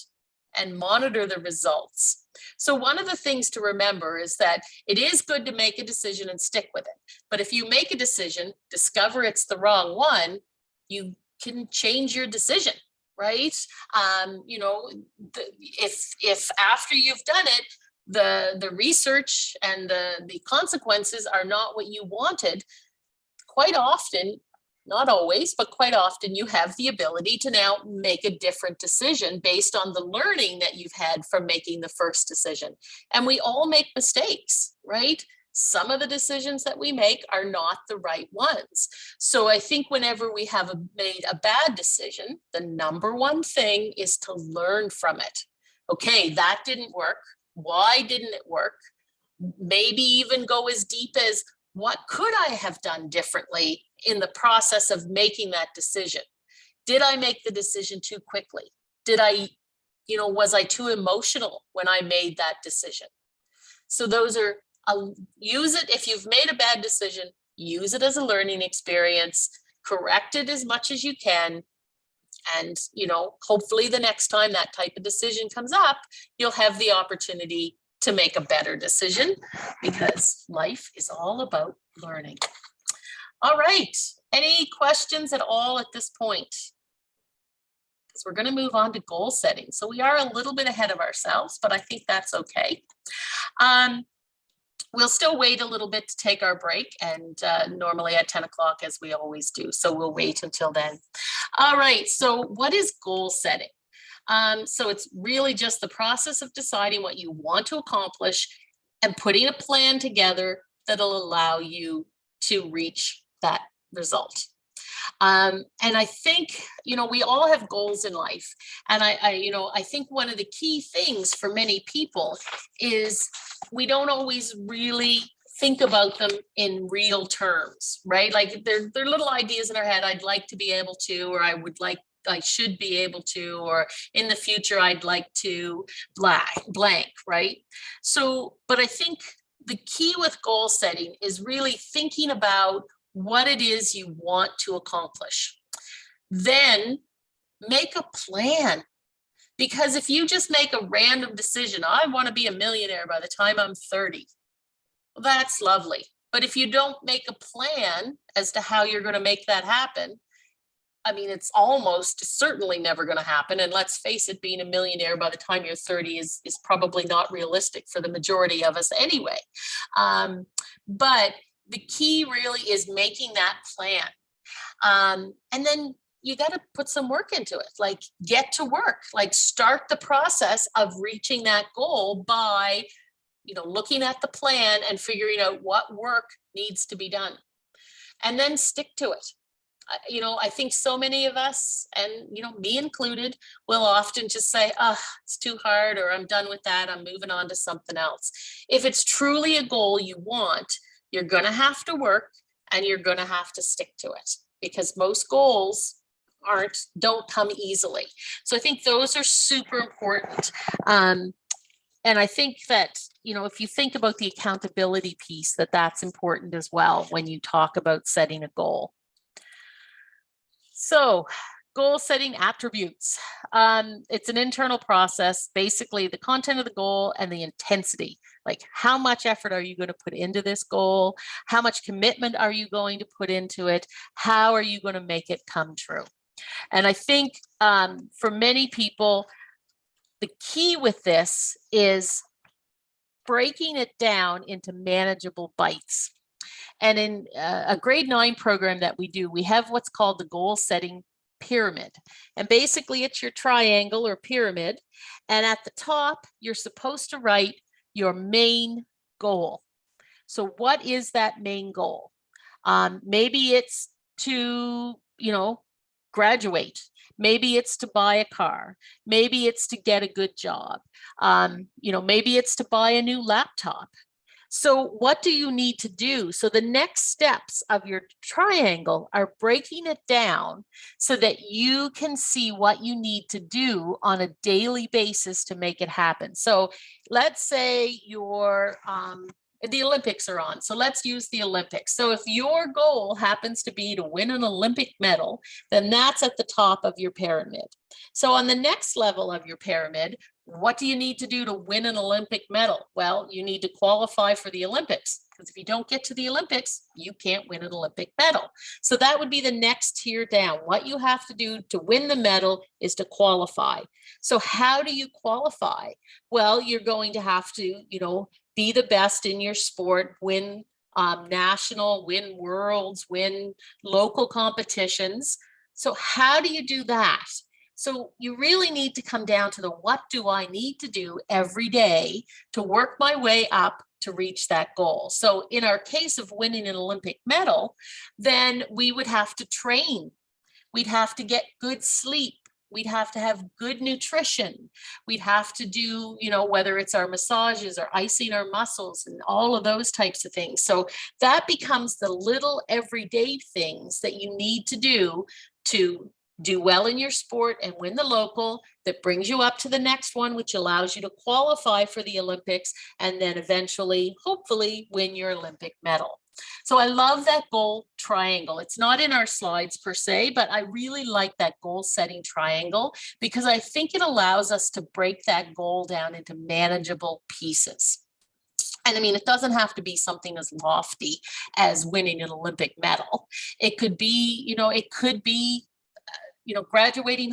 and monitor the results. So one of the things to remember is that it is good to make a decision and stick with it. But if you make a decision, discover it's the wrong one, you can change your decision. Right? If after you've done it, the research and the consequences are not what you wanted, quite often, not always, but quite often you have the ability to now make a different decision based on the learning that you've had from making the first decision. And we all make mistakes, right? Some of the decisions that we make are not the right ones. So I think whenever we have made a bad decision, the number one thing is to learn from it. Okay, that didn't work. Why didn't it work? Maybe even go as deep as, what could I have done differently in the process of making that decision? Did I make the decision too quickly? Did I, was I too emotional when I made that decision? So those are, use it if you've made a bad decision, use it as a learning experience, correct it as much as you can. And, hopefully the next time that type of decision comes up, you'll have the opportunity to make a better decision, because life is all about learning. All right. Any questions at all at this point? Because we're going to move on to goal setting. So we are a little bit ahead of ourselves, but I think that's okay. We'll still wait a little bit to take our break, and normally at 10 o'clock, as we always do. So we'll wait until then. All right. So what is goal setting? So it's really just the process of deciding what you want to accomplish and putting a plan together that'll allow you to reach that result. And I think, we all have goals in life. And I think one of the key things for many people is we don't always really think about them in real terms, right? Like they're little ideas in our head. I'd like to be able to, or I should be able to, or in the future, I'd like to blank, right? So, but I think the key with goal setting is really thinking about what it is you want to accomplish. Then make a plan. Because if you just make a random decision, I want to be a millionaire by the time I'm 30, well, that's lovely. But if you don't make a plan as to how you're going to make that happen, I mean, it's almost certainly never going to happen. And let's face it, being a millionaire by the time you're 30 is probably not realistic for the majority of us anyway. But the key really is making that plan. And then you got to put some work into it, like get to work, like start the process of reaching that goal by, looking at the plan and figuring out what work needs to be done, and then stick to it. I think so many of us, and, me included, will often just say, oh, it's too hard, or I'm done with that, I'm moving on to something else. If it's truly a goal you want, you're going to have to work, and you're going to have to stick to it, because most goals don't come easily. So I think those are super important. And I think that, if you think about the accountability piece, that's important as well when you talk about setting a goal. So goal setting attributes. It's an internal process, basically the content of the goal and the intensity. Like, how much effort are you going to put into this goal? How much commitment are you going to put into it? How are you going to make it come true? And I think for many people, the key with this is breaking it down into manageable bites. And in a grade 9 program that we do, we have what's called the goal setting pyramid. And basically it's your triangle or pyramid. And at the top, you're supposed to write your main goal. So what is that main goal? Maybe it's to, graduate. Maybe it's to buy a car. Maybe it's to get a good job. Maybe it's to buy a new laptop. So what do you need to do? So the next steps of your triangle are breaking it down so that you can see what you need to do on a daily basis to make it happen. So let's say the Olympics are on. So let's use the Olympics. So if your goal happens to be to win an Olympic medal, then that's at the top of your pyramid. So on the next level of your pyramid, what do you need to do to win an Olympic medal? Well, you need to qualify for the Olympics, because if you don't get to the Olympics, you can't win an Olympic medal. So that would be the next tier down. What you have to do to win the medal is to qualify. So how do you qualify? Well, you're going to have to, be the best in your sport, win national, win worlds, win local competitions. So how do you do that? So you really need to come down to what do I need to do every day to work my way up to reach that goal? So in our case of winning an Olympic medal, then we would have to train. We'd have to get good sleep. we'd have to have good nutrition. We'd have to do, you know, whether it's our massages or icing our muscles and all of those types of things. So that becomes the little everyday things that you need to do well in your sport and win the local, that brings you up to the next one, which allows you to qualify for the Olympics and then eventually, hopefully, win your Olympic medal. So I love that goal triangle. It's not in our slides per se, but I really like that goal setting triangle because I think it allows us to break that goal down into manageable pieces. And I mean, it doesn't have to be something as lofty as winning an Olympic medal. It could be, you know, graduating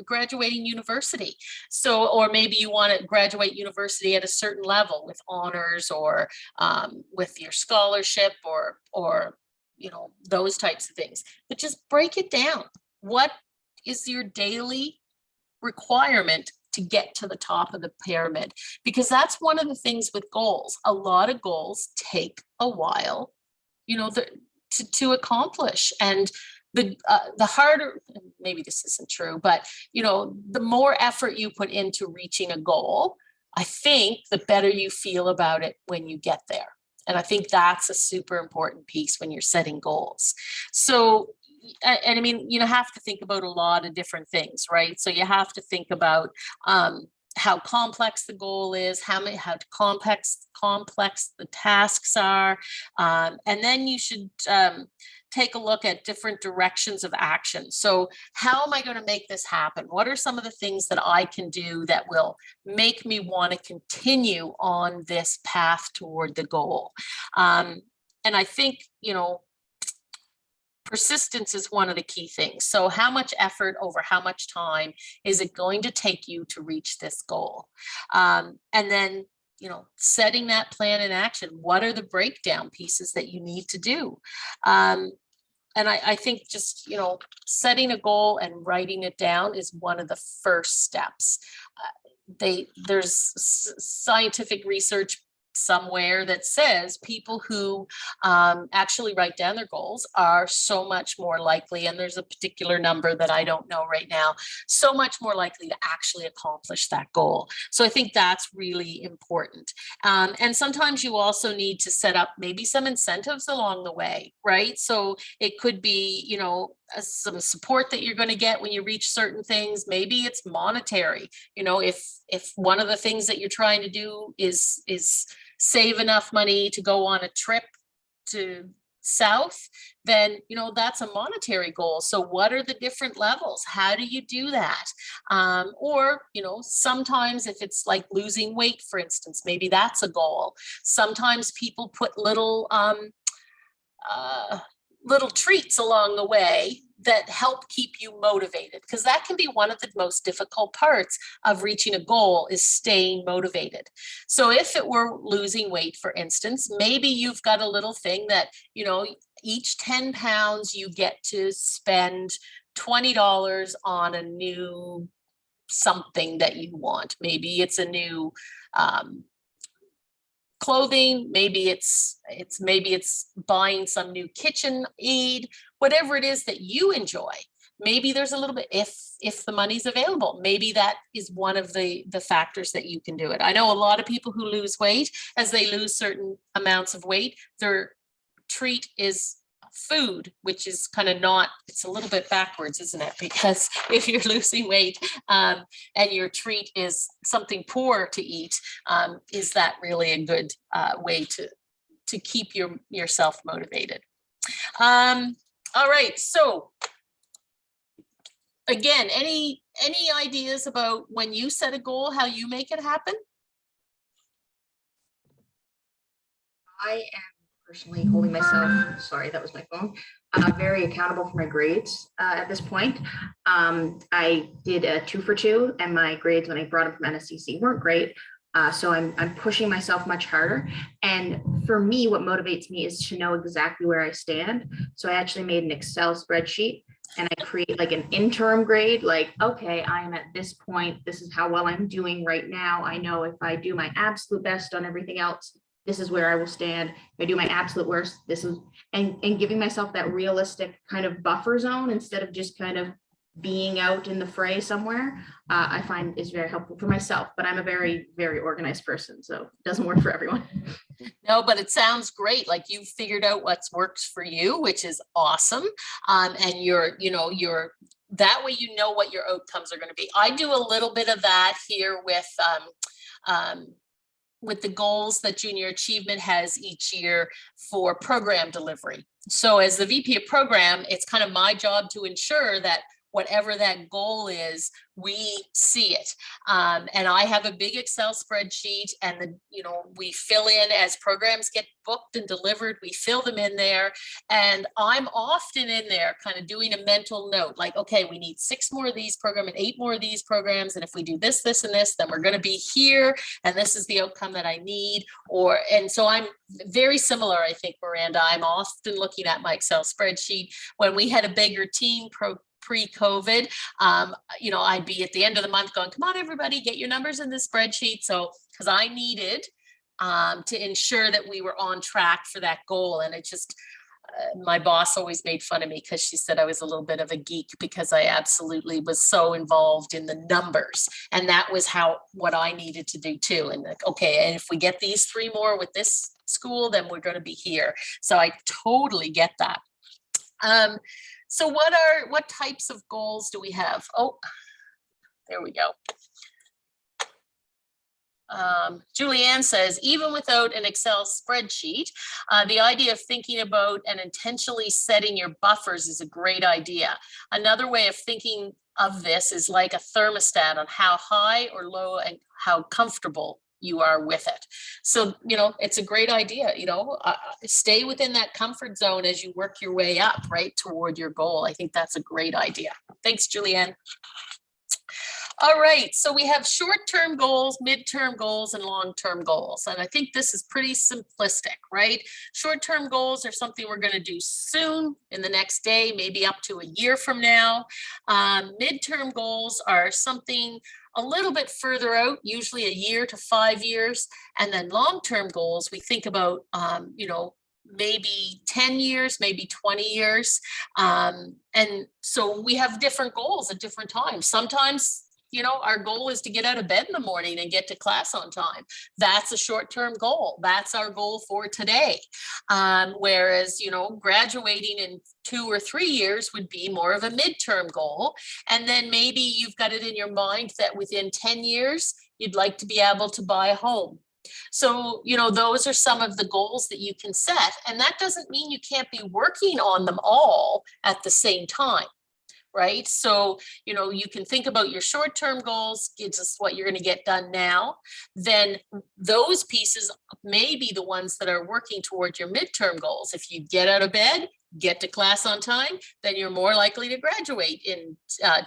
graduating university. So, or maybe you want to graduate university at a certain level with honors or with your scholarship or, you know, those types of things, but just break it down. What is your daily requirement to get to the top of the pyramid? Because that's one of the things with goals. A lot of goals take a while, you know, to accomplish. And the harder, maybe this isn't true, but, you know, the more effort you put into reaching a goal, I think the better you feel about it when you get there. And I think that's a super important piece when you're setting goals. So, and I mean, you have to think about a lot of different things, right? So you have to think about how complex the goal is, how complex the tasks are, and then you should take a look at different directions of action. So how am I going to make this happen? What are some of the things that I can do that will make me want to continue on this path toward the goal? And I think, you know, persistence is one of the key things. So how much effort over how much time is it going to take you to reach this goal? And then, you know, setting that plan in action. What are the breakdown pieces that you need to do? And I think just, you know, setting a goal and writing it down is one of the first steps. There's scientific research somewhere that says people who actually write down their goals are so much more likely, and there's a particular number that I don't know right now, so much more likely to actually accomplish that goal. So I think that's really important. And sometimes you also need to set up maybe some incentives along the way, right? So it could be, you know, some support that you're going to get when you reach certain things. Maybe it's monetary. You know, if one of the things that you're trying to do is save enough money to go on a trip to South, then, you know, that's a monetary goal. So what are the different levels? How do you do that? Or, you know, sometimes if it's like losing weight, for instance, maybe that's a goal. Sometimes people put little treats along the way that help keep you motivated, because that can be one of the most difficult parts of reaching a goal, is staying motivated. So if it were losing weight, for instance, maybe you've got a little thing that, you know, each 10 pounds you get to spend $20 on a new something that you want. Maybe it's a new clothing, maybe it's buying some new kitchen aid, whatever it is that you enjoy. Maybe there's a little bit, if the money's available, maybe that is one of the factors that you can do it. I know a lot of people who lose weight, as they lose certain amounts of weight, their treat is food, which is kind of not, it's a little bit backwards, isn't it? Because if you're losing weight and your treat is something poor to eat, is that really a good way to keep yourself motivated? All right, so again, any ideas about when you set a goal, how you make it happen? I am personally holding myself, sorry, that was my phone, very accountable for my grades at this point. I did a 2 for 2, and my grades when I brought them from NSCC weren't great. So I'm pushing myself much harder. And for me, what motivates me is to know exactly where I stand. So I actually made an Excel spreadsheet, and I create like an interim grade, like, okay, I am at this point. This is how well I'm doing right now. I know if I do my absolute best on everything else, this is where I will stand. If I do my absolute worst, this is, and giving myself that realistic kind of buffer zone instead of just kind of being out in the fray somewhere, I find is very helpful for myself. But I'm a very, very organized person, so it doesn't work for everyone. No, but it sounds great. Like you figured out what's works for you, which is awesome. And that way you know what your outcomes are going to be. I do a little bit of that here with the goals that Junior Achievement has each year for program delivery. So as the VP of program, it's kind of my job to ensure that whatever that goal is, we see it. And I have a big Excel spreadsheet, and we fill in as programs get booked and delivered, we fill them in there. And I'm often in there kind of doing a mental note, like, okay, we need 6 more of these programs and 8 more of these programs. And if we do this, this, and this, then we're going to be here. And this is the outcome that I need. And so I'm very similar, I think, Miranda. I'm often looking at my Excel spreadsheet. When we had a bigger team pre-COVID, I'd be at the end of the month going, come on, everybody, get your numbers in this spreadsheet. So, because I needed to ensure that we were on track for that goal. And it just, my boss always made fun of me because she said I was a little bit of a geek because I absolutely was so involved in the numbers. And that was what I needed to do too. And like, okay, and if we get these 3 more with this school, then we're going to be here. So I totally get that. So what types of goals do we have? Oh, there we go. Julianne says, even without an Excel spreadsheet, the idea of thinking about and intentionally setting your buffers is a great idea. Another way of thinking of this is like a thermostat on how high or low and how comfortable you are with it. So, it's a great idea, stay within that comfort zone as you work your way up, right, toward your goal. I think that's a great idea. Thanks, Julianne. All right, so we have short-term goals, midterm goals, and long-term goals. And I think this is pretty simplistic, right? Short-term goals are something we're going to do soon, in the next day, maybe up to a year from now. Midterm goals are something a little bit further out, usually a year to 5 years. And then long-term goals, we think about, maybe 10 years, maybe 20 years. And so we have different goals at different times. Sometimes, our goal is to get out of bed in the morning and get to class on time. That's a short-term goal. That's our goal for today. Whereas, graduating in 2 or 3 years would be more of a midterm goal. And then maybe you've got it in your mind that within 10 years, you'd like to be able to buy a home. So, those are some of the goals that you can set. And that doesn't mean you can't be working on them all at the same time. Right. So, you can think about your short-term goals, gives us what you're going to get done now. Then those pieces may be the ones that are working toward your midterm goals. If you get out of bed, get to class on time, then you're more likely to graduate in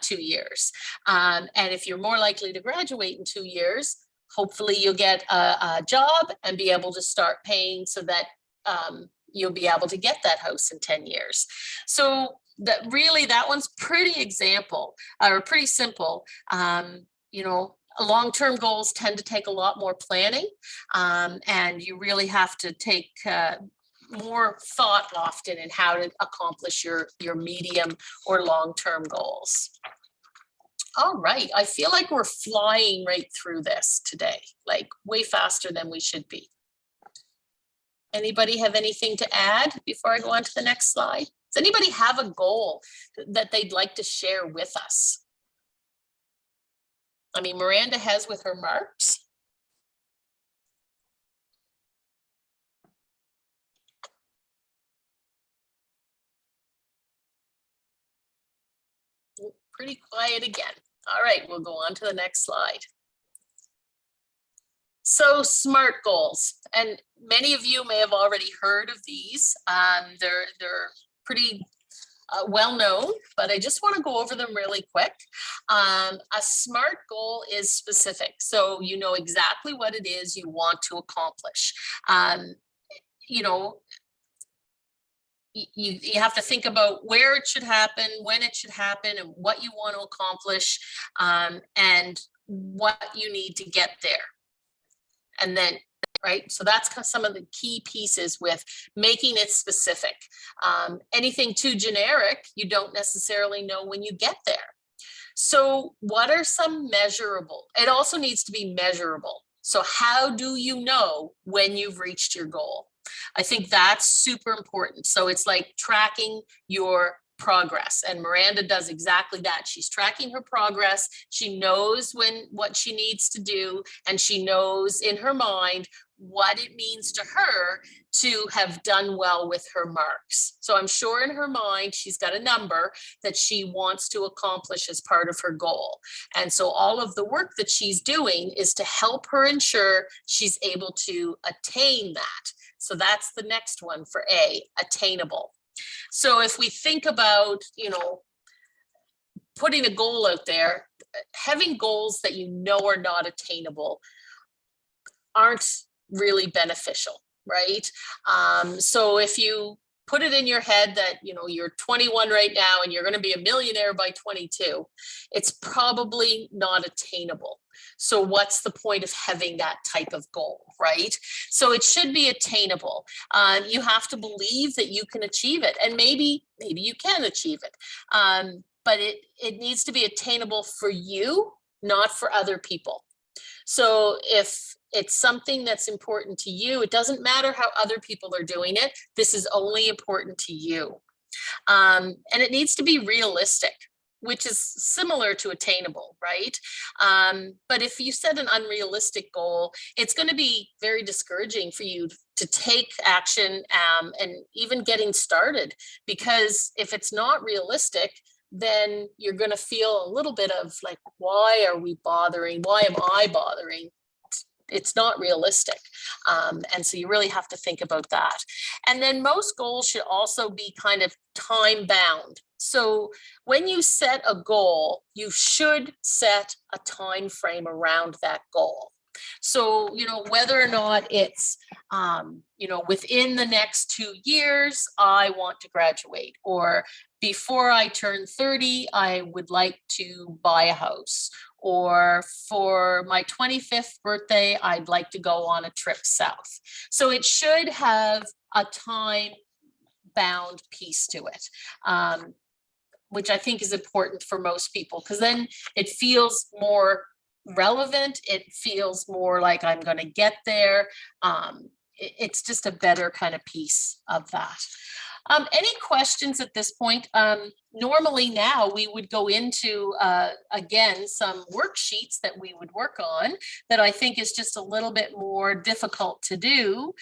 2 years. And if you're more likely to graduate in 2 years, hopefully you'll get a job and be able to start paying so that you'll be able to get that house in 10 years. So that one's pretty simple. Long-term goals tend to take a lot more planning, and you really have to take more thought often in how to accomplish your medium or long-term goals. All right, I feel like we're flying right through this today, like way faster than we should be. Anybody have anything to add before I go on to the next slide? Does anybody have a goal that they'd like to share with us? I mean, Miranda has with her marks. Pretty quiet again. All right, we'll go on to the next slide. So SMART goals, and many of you may have already heard of these. They're pretty well known, but I just want to go over them really quick. A SMART goal is specific, so you know exactly what it is you want to accomplish. You have to think about where it should happen, when it should happen, and what you want to accomplish, and what you need to get there. And then, right, so that's kind of some of the key pieces with making it specific. Anything too generic, you don't necessarily know when you get there. So what are some measurable? It also needs to be measurable. So how do you know when you've reached your goal? I think that's super important. So it's like tracking your progress, and Miranda does exactly that. She's tracking her progress. She knows what she needs to do, and she knows in her mind what it means to her to have done well with her marks. So I'm sure in her mind she's got a number that she wants to accomplish as part of her goal. And so all of the work that she's doing is to help her ensure she's able to attain that. So that's the next one for A, attainable. So if we think about, putting a goal out there, having goals that you know are not attainable aren't really beneficial, right? So if you put it in your head that, you're 21 right now and you're going to be a millionaire by 22, it's probably not attainable. So what's the point of having that type of goal, right? So it should be attainable. You have to believe that you can achieve it, and maybe you can achieve it. But it needs to be attainable for you, not for other people. So if it's something that's important to you, it doesn't matter how other people are doing it. This is only important to you. And it needs to be realistic, which is similar to attainable, right? But if you set an unrealistic goal, it's going to be very discouraging for you to take action and even getting started, because if it's not realistic, then you're going to feel a little bit of like, why are we bothering? Why am I bothering? It's not realistic. And so you really have to think about that. And then most goals should also be kind of time bound. So when you set a goal, you should set a time frame around that goal. So, whether or not it's, within the next 2 years, I want to graduate, or before I turn 30, I would like to buy a house, or for my 25th birthday, I'd like to go on a trip south. So it should have a time bound piece to it. Which I think is important for most people, because then it feels more relevant. It feels more like I'm going to get there. It's just a better kind of piece of that. Any questions at this point? Normally now we would go into, again, some worksheets that we would work on that I think is just a little bit more difficult to do.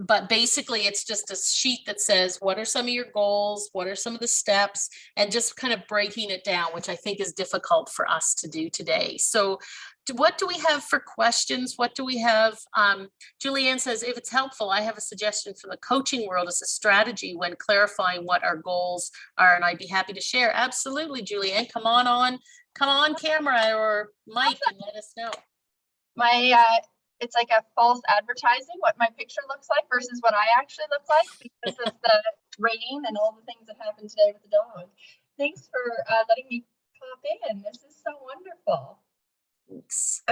But basically it's just a sheet that says, what are some of your goals? What are some of the steps? And just kind of breaking it down, which I think is difficult for us to do today. So what do we have for questions? What do we have? Julianne says, if it's helpful, I have a suggestion for the coaching world as a strategy when clarifying what our goals are, and I'd be happy to share. Absolutely, Julianne, come on camera or mic and let us know. It's like a false advertising what my picture looks like versus what I actually look like because of the rain and all the things that happened today with the dog. Thanks for letting me pop in. This is so wonderful. Thanks.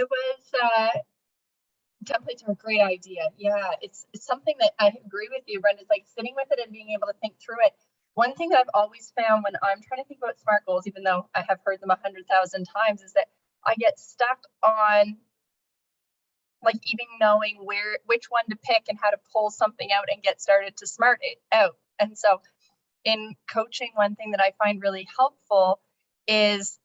Templates are a great idea. Yeah, it's something that I agree with you, Brenda. It's like sitting with it and being able to think through it. One thing that I've always found when I'm trying to think about SMART goals, even though I have heard them 100,000 times, is that I get stuck on like even knowing which one to pick and how to pull something out and get started to SMART it out. And so in coaching, one thing that I find really helpful is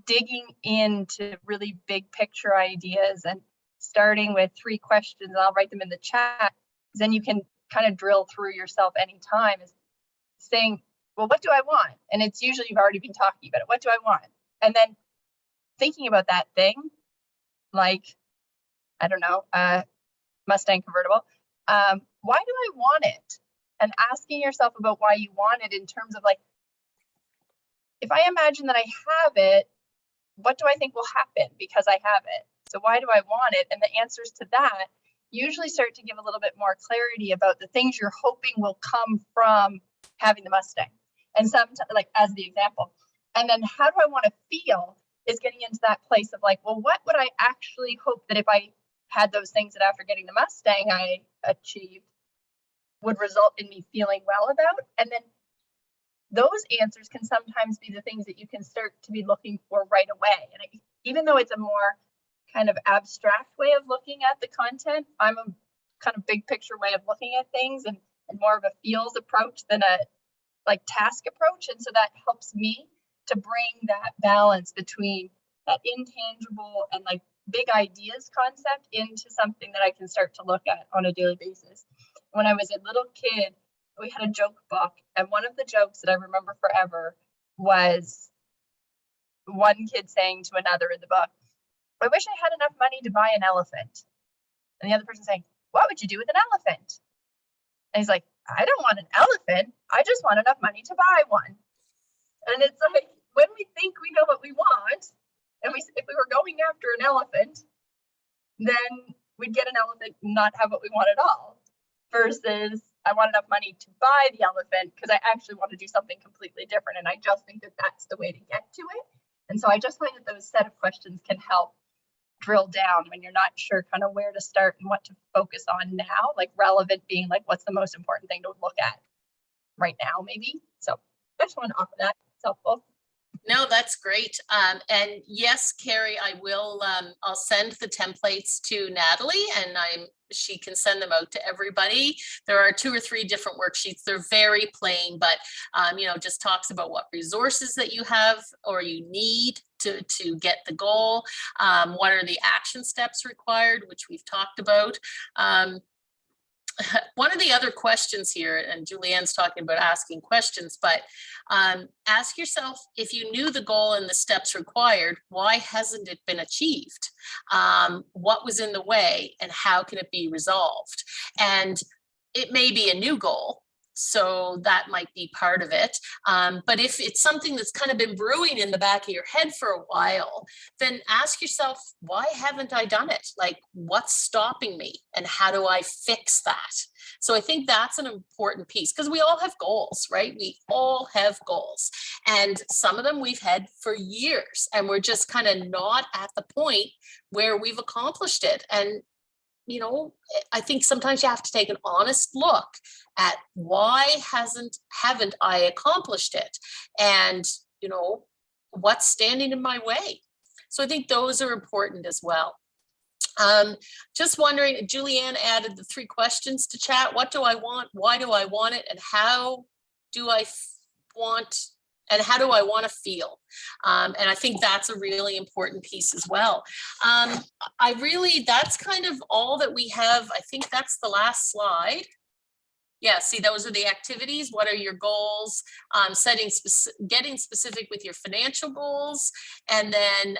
digging into really big picture ideas and starting with 3 questions. I'll write them in the chat. Then you can kind of drill through yourself anytime, is saying, well, what do I want? And it's usually you've already been talking about it. What do I want? And then thinking about that thing, like, I don't know, Mustang convertible. Why do I want it? And asking yourself about why you want it in terms of like, if I imagine that I have it, what do I think will happen because I have it? So why do I want it? And the answers to that usually start to give a little bit more clarity about the things you're hoping will come from having the Mustang. And sometimes, like as the example, and then how do I want to feel is getting into that place of like, well, what would I actually hope that if I had those things that after getting the Mustang I achieved would result in me feeling well about? And then those answers can sometimes be the things that you can start to be looking for right away. And even though it's a more kind of abstract way of looking at the content, I'm a kind of big picture way of looking at things, and more of a feels approach than a like task approach. And so that helps me to bring that balance between that intangible and like big ideas concept into something that I can start to look at on a daily basis. When I was a little kid, we had a joke book, and one of the jokes that I remember forever was one kid saying to another in the book, I wish I had enough money to buy an elephant. And the other person saying, what would you do with an elephant? And he's like, I don't want an elephant. I just want enough money to buy one. And it's like, when we think we know what we want, and if we were going after an elephant, then we'd get an elephant and not have what we want at all. Versus, I want enough money to buy the elephant because I actually want to do something completely different. And I just think that that's the way to get to it. And so I just find that those set of questions can help drill down when you're not sure kind of where to start and what to focus on now, like relevant being like, what's the most important thing to look at right now, maybe. So I just want to offer that. It's helpful. No, that's great. And yes, Carrie, I will, I'll send the templates to Natalie, and she can send them out to everybody. There are 2 or 3 different worksheets. They're very plain, but, just talks about what resources that you have or you need to get the goal. What are the action steps required, which we've talked about. One of the other questions here, and Julianne's talking about asking questions, but ask yourself, if you knew the goal and the steps required, why hasn't it been achieved? What was in the way, and how can it be resolved? And it may be a new goal, so that might be part of it. But if it's something that's kind of been brewing in the back of your head for a while, then ask yourself, why haven't I done it? Like, what's stopping me, and how do I fix that? So I think that's an important piece, because we all have goals, right? We all have goals, and some of them we've had for years, and we're just kind of not at the point where we've accomplished it. And I think sometimes you have to take an honest look at why haven't I accomplished it? And, what's standing in my way? So I think those are important as well. Just wondering, Julianne added the 3 questions to chat. What do I want? Why do I want it? And how do I want, and how do I want to feel? And I think that's a really important piece as well. That's kind of all that we have. I think that's the last slide. Yeah, see, those are the activities. What are your goals? Getting specific with your financial goals, and then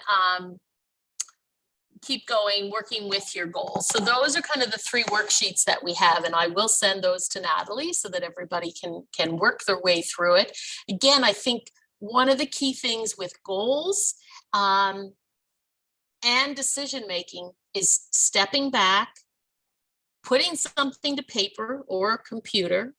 keep going, working with your goals. So those are kind of the 3 worksheets that we have, and I will send those to Natalie so that everybody can work their way through it. Again, I think one of the key things with goals and decision-making is stepping back, putting something to paper or computer,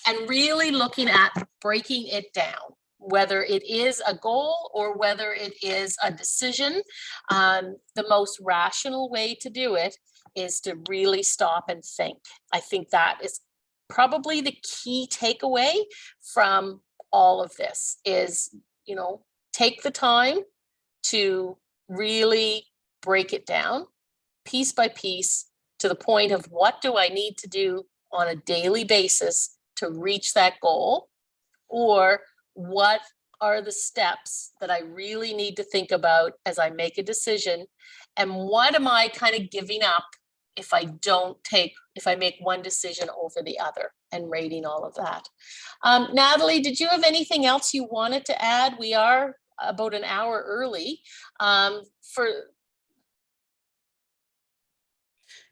and really looking at breaking it down, whether it is a goal or whether it is a decision. The most rational way to do it is to really stop and think. I think that is probably the key takeaway from all of this is, take the time to really break it down piece by piece to the point of what do I need to do on a daily basis to reach that goal, or what are the steps that I really need to think about as I make a decision, and what am I kind of giving up if I make one decision over the other, and rating all of that. Natalie, did you have anything else you wanted to add? We are about an hour early.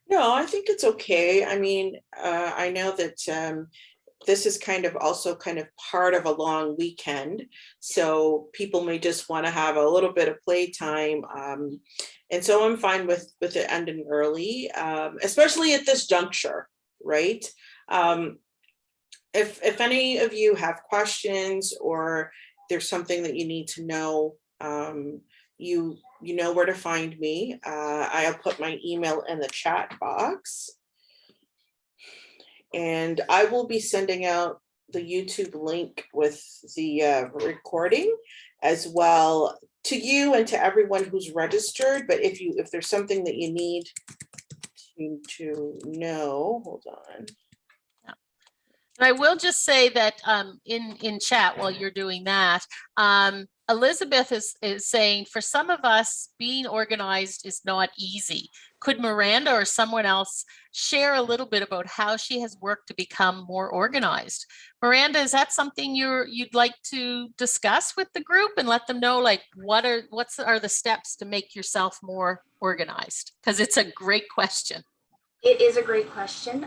No, I think it's okay. I mean, I know that this is kind of part of a long weekend, so people may just want to have a little bit of playtime, and so I'm fine with it ending early, especially at this juncture, right? If any of you have questions, or there's something that you need to know, you know where to find me. I'll put my email in the chat box. And I will be sending out the YouTube link with the recording as well to you and to everyone who's registered. But if there's something that you need to know, hold on. And I will just say that in chat while you're doing that, Elizabeth is saying for some of us being organized is not easy. Could Miranda or someone else share a little bit about how she has worked to become more organized? Miranda, is that something you'd like to discuss with the group and let them know, like what are the steps to make yourself more organized? Because it's a great question. It is a great question.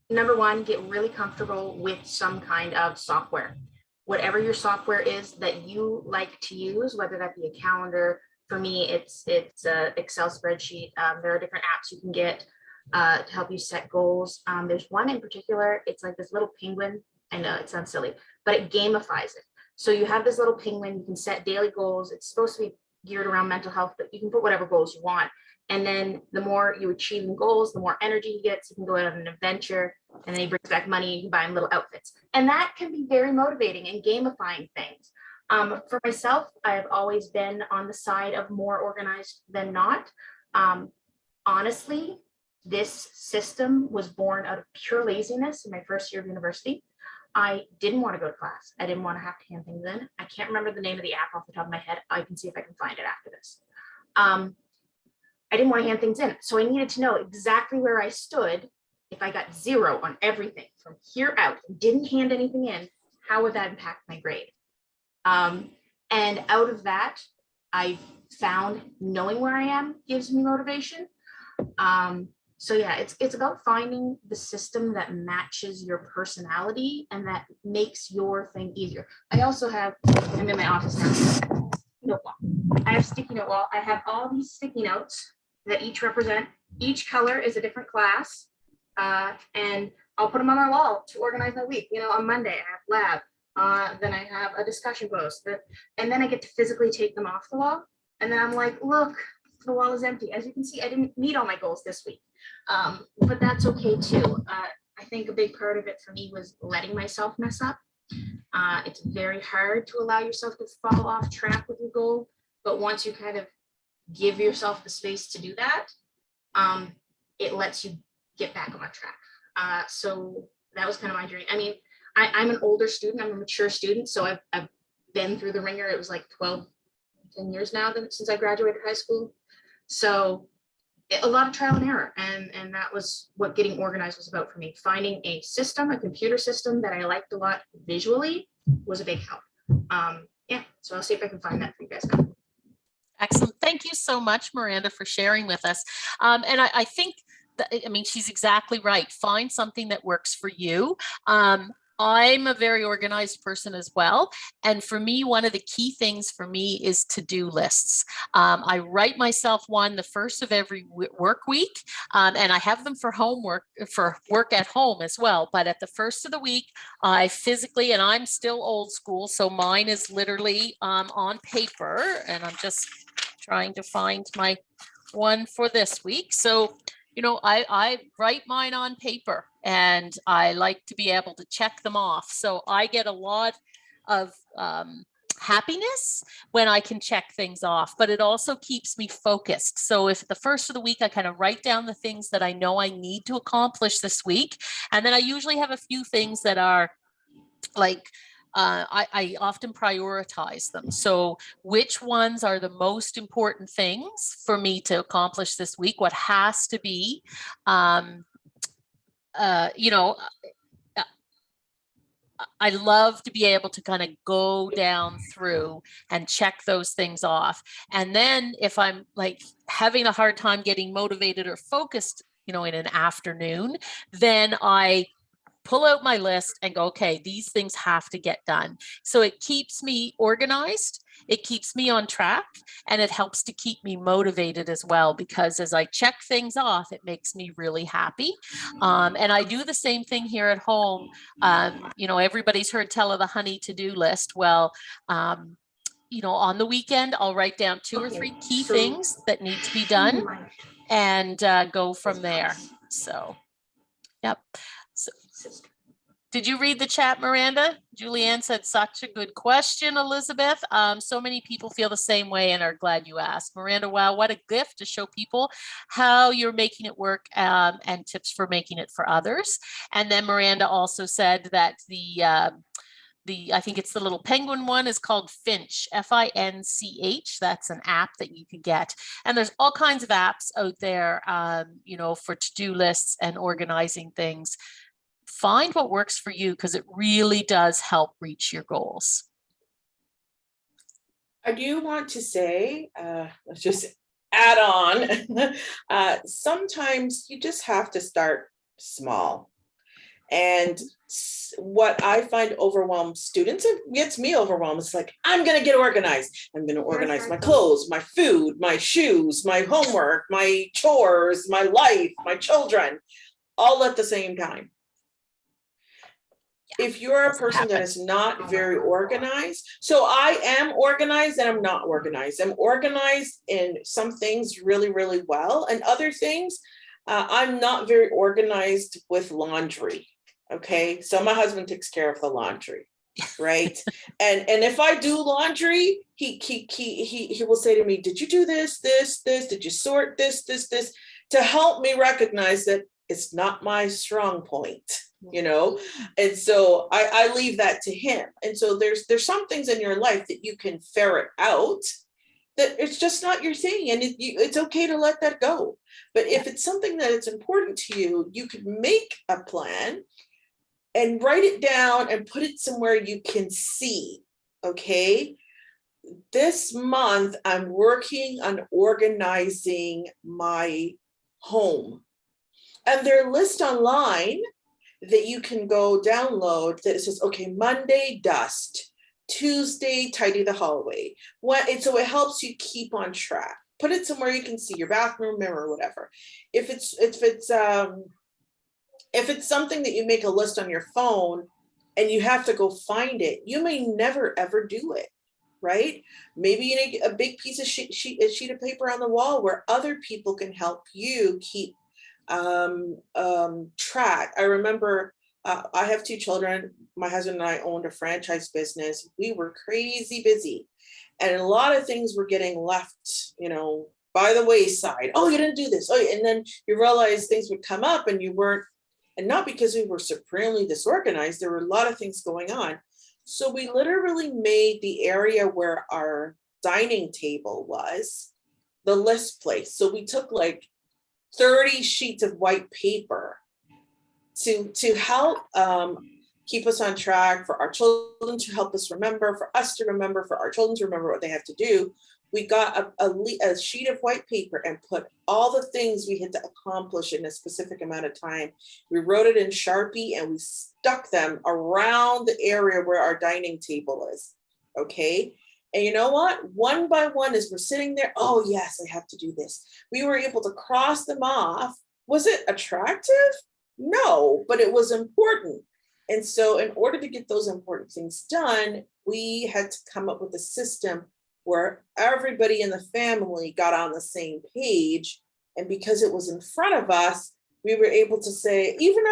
Number one, get really comfortable with some kind of software. Whatever your software is that you like to use, whether that be a calendar. For me, it's a Excel spreadsheet. There are different apps you can get to help you set goals. There's one in particular, it's like this little penguin. I know it sounds silly, but it gamifies it. So you have this little penguin, you can set daily goals. It's supposed to be geared around mental health, but you can put whatever goals you want. And then the more you achieve in goals, the more energy he gets. You can go out on an adventure, and then he brings back money. You can buy him little outfits. And that can be very motivating and gamifying things. For myself, I have always been on the side of more organized than not. Honestly, this system was born out of pure laziness in my first year of university. I didn't want to go to class. I didn't want to have to hand things in. I can't remember the name of the app off the top of my head. I can see if I can find it after this. I didn't want to hand things in. So I needed to know exactly where I stood. If I got 0 on everything from here out, didn't hand anything in, how would that impact my grade? And out of that, I found knowing where I am gives me motivation. So yeah, it's about finding the system that matches your personality and that makes your thing easier. I also have, I'm in my office now, note wall. I have sticky note wall. I have all these sticky notes that each represent, each color is a different class. And I'll put them on my wall to organize my week. You know, on Monday I have lab, then I have a discussion post, and then I get to physically take them off the wall. And then I'm like, look, the wall is empty. As you can see, I didn't meet all my goals this week, but that's okay too. I think a big part of it for me was letting myself mess up. It's very hard to allow yourself to fall off track with your goal, but once you kind of give yourself the space to do that, it lets you get back on track. So that was kind of my journey. I mean, I'm an older student, I'm a mature student, so I've been through the ringer. It was like 10 years now since I graduated high school. So a lot of trial and error, and that was what getting organized was about for me. Finding a system, a computer system that I liked a lot visually was a big help. Yeah, so I'll see if I can find that for you guys now. Excellent. Thank you so much, Miranda, for sharing with us. And I think that, I mean, she's exactly right. Find something that works for you. I'm a very organized person as well. And for me, one of the key things for me is to-do lists. I write myself one the first of every work week, and I have them for homework, for work at home as well. But at the first of the week, I physically, and I'm still old school, so mine is literally on paper, and I'm just trying to find my one for this week. So, you know, I write mine on paper, and I like to be able to check them off. So I get a lot of happiness when I can check things off, but it also keeps me focused. So if the first of the week, I kind of write down the things that I know I need to accomplish this week. And then I usually have a few things that are like, I often prioritize them. So which ones are the most important things for me to accomplish this week? What has to be, you know, I love to be able to kind of go down through and check those things off. And then if I'm like having a hard time getting motivated or focused, you know, in an afternoon, then I pull out my list and go, okay, these things have to get done. So it keeps me organized, it keeps me on track, and it helps to keep me motivated as well, because as I check things off, it makes me really happy. And I do the same thing here at home. You know, everybody's heard tell of the honey to-do list. Well, you know, on the weekend, I'll write down 2 or 3 key things that need to be done and go from there. So, yep. So, Did you read the chat, Miranda? Julianne said, such a good question, Elizabeth. So many people feel the same way and are glad you asked. Miranda, wow, what a gift to show people how you're making it work, and tips for making it for others. And then Miranda also said that I think it's the little penguin one is called Finch, Finch. That's an app that you can get. And there's all kinds of apps out there, for to-do lists and organizing things. Find what works for you, because it really does help reach your goals. I do want to say, let's just add on, sometimes you just have to start small. And what I find overwhelms students, it gets me overwhelmed. It's like, I'm going to get organized. I'm going to organize my clothes, my food, my shoes, my homework, my chores, my life, my children, all at the same time. If you're a person that is not very organized, so I am organized and I'm not organized. I'm organized in some things really, really well, and other things, I'm not very organized with laundry. Okay, so my husband takes care of the laundry, right? and if I do laundry, he will say to me, "Did you do this? Did you sort this?" To help me recognize that it's not my strong point. And so I leave that to him. And so there's some things in your life that you can ferret out, that it's just not your thing, and it's okay to let that go. But if it's something that it's important to you, you could make a plan and write it down and put it somewhere you can see. Okay, this month I'm working on organizing my home, and there are lists online that you can go download that says, okay, Monday, dust, Tuesday, tidy the hallway. So it helps you keep on track. Put it somewhere you can see, your bathroom mirror, whatever. If it's something that you make a list on your phone and you have to go find it, you may never ever do it, right? Maybe you need a big piece of sheet of paper on the wall where other people can help you keep track. I remember I have 2 children. My husband and I owned a franchise business. We were crazy busy, and a lot of things were getting left, by the wayside. Oh, you didn't do this. Oh, and then you realize things would come up and you weren't, and not because we were supremely disorganized. There were a lot of things going on. So we literally made the area where our dining table was the list place. So we took like 30 sheets of white paper to help keep us on track, for our children to help us remember, for us to remember, for our children to remember what they have to do. We got a sheet of white paper and put all the things we had to accomplish in a specific amount of time. We wrote it in Sharpie and we stuck them around the area where our dining table is. Okay. And you know what? One by one, as we're sitting there, oh yes, I have to do this. We were able to cross them off. Was it attractive? No, but it was important. And so in order to get those important things done, we had to come up with a system where everybody in the family got on the same page. And because it was in front of us, we were able to say, even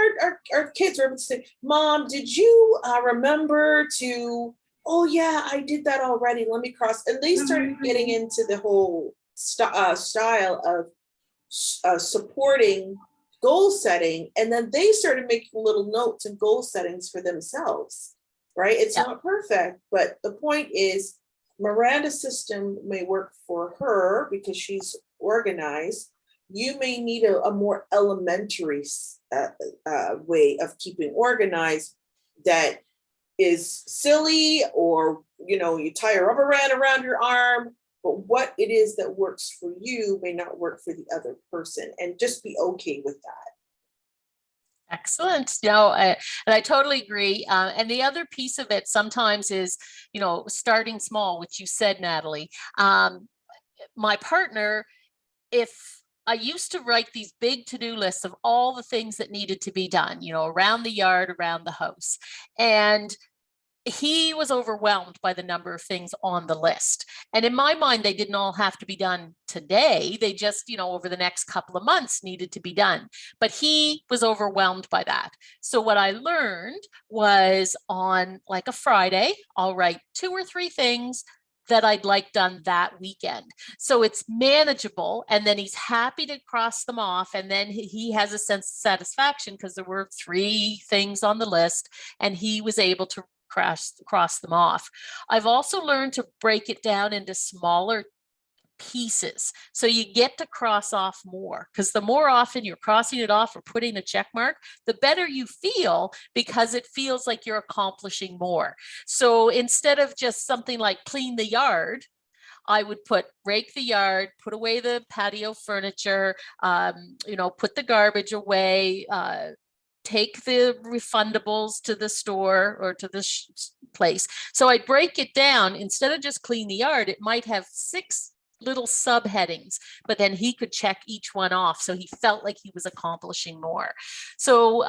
our kids were able to say, Mom, did you remember to, oh yeah, I did that already, let me cross. And they started getting into the whole style of supporting goal setting. And then they started making little notes and goal settings for themselves, right? It's not perfect, but the point is Miranda's system may work for her because she's organized. You may need a more elementary way of keeping organized that is silly, or you tie a rubber band around your arm, but what it is that works for you may not work for the other person, and just be okay with that. Excellent. And I totally agree. And the other piece of it sometimes is, starting small, which you said, Natalie. My partner, if I used to write these big to-do lists of all the things that needed to be done, around the yard, around the house. And he was overwhelmed by the number of things on the list. And in my mind, they didn't all have to be done today. They just, over the next couple of months needed to be done. But he was overwhelmed by that. So what I learned was on like a Friday, I'll write 2 or 3 things that I'd like done that weekend. So it's manageable. And then he's happy to cross them off. And then he has a sense of satisfaction because there were 3 things on the list and he was able to cross them off. I've also learned to break it down into smaller pieces. So you get to cross off more, because the more often you're crossing it off or putting a check mark, the better you feel, because it feels like you're accomplishing more. So instead of just something like clean the yard, I would put rake the yard, put away the patio furniture, put the garbage away, take the refundables to the store or to the place. So I break it down. Instead of just clean the yard, it might have 6 little subheadings, but then he could check each one off. So he felt like he was accomplishing more. So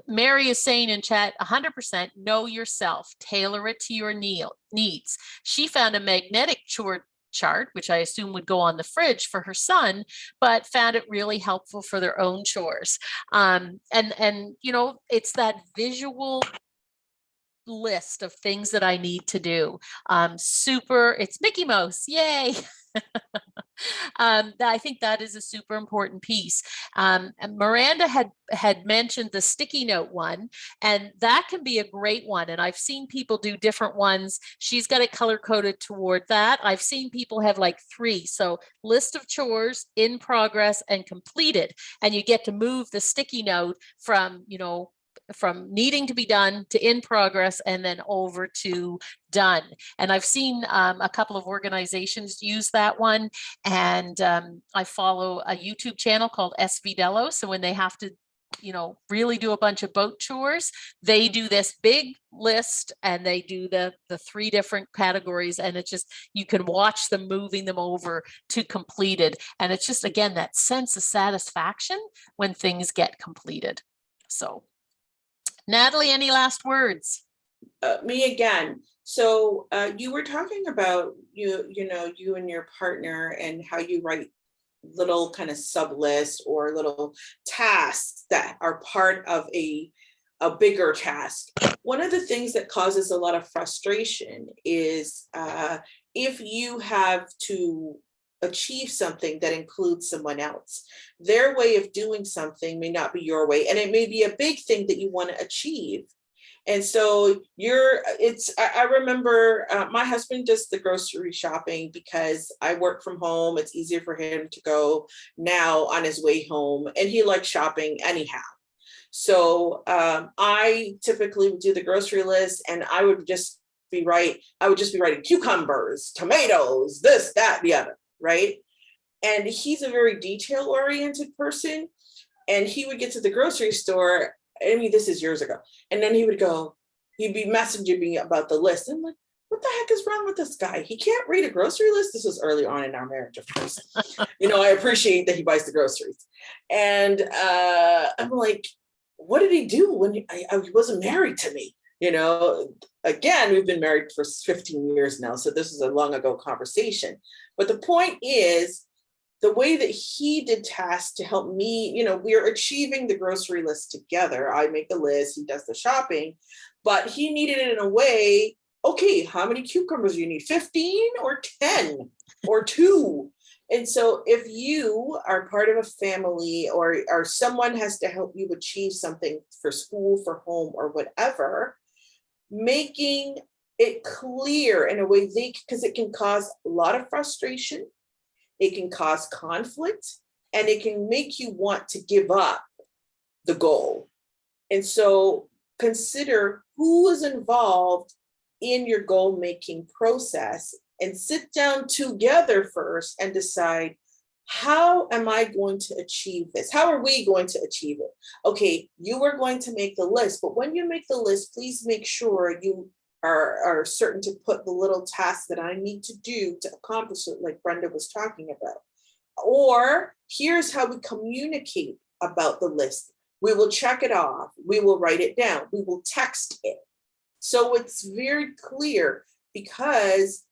Mary is saying in chat, 100% know yourself, tailor it to your needs. She found a magnetic chart, which I assume would go on the fridge for her son, but found it really helpful for their own chores. And it's that visual list of things that I need to do. It's Mickey Mouse, yay. I think that is a super important piece. And Miranda had mentioned the sticky note one, and that can be a great one. And I've seen people do different ones. She's got it color coded toward that. I've seen people have like 3. So list of chores, in progress, and completed. And you get to move the sticky note from needing to be done to in progress and then over to done. And I've seen a couple of organizations use that one. And I follow a YouTube channel called SVDello. So when they have to, really do a bunch of boat chores, they do this big list and they do the 3 different categories. And it's just, you can watch them moving them over to completed. And it's just, again, that sense of satisfaction when things get completed. So Natalie, any last words? Me again. So you were talking about you and your partner and how you write little kind of sub lists or little tasks that are part of a bigger task. One of the things that causes a lot of frustration is if you have to achieve something that includes someone else. Their way of doing something may not be your way, and it may be a big thing that you want to achieve. And so I remember my husband does the grocery shopping because I work from home. It's easier for him to go now on his way home, and he likes shopping anyhow. So I typically would do the grocery list, and I would just be writing cucumbers, tomatoes, this, that, the other. Right. And he's a very detail oriented person. And he would get to the grocery store. I mean, this is years ago. And then he'd be messaging me about the list. I'm like, what the heck is wrong with this guy? He can't read a grocery list. This was early on in our marriage, of course. I appreciate that he buys the groceries. And I'm like, what did he do when he wasn't married to me? Again, we've been married for 15 years now. So this is a long ago conversation. But the point is, the way that he did tasks to help me, we're achieving the grocery list together. I make the list, he does the shopping, but he needed it in a way, okay, how many cucumbers do you need? 15 or 10 or 2? And so if you are part of a family or someone has to help you achieve something for school, for home, or whatever, making it clear in a way because it can cause a lot of frustration, it can cause conflict, and it can make you want to give up the goal. And so consider who is involved in your goal making process and sit down together first and decide, how am I going to achieve this? How are we going to achieve it? Okay, you are going to make the list, but when you make the list, please make sure you are certain to put the little tasks that I need to do to accomplish it, like Brenda was talking about. Or here's how we communicate about the list. We will check it off. We will write it down. We will text it. So it's very clear because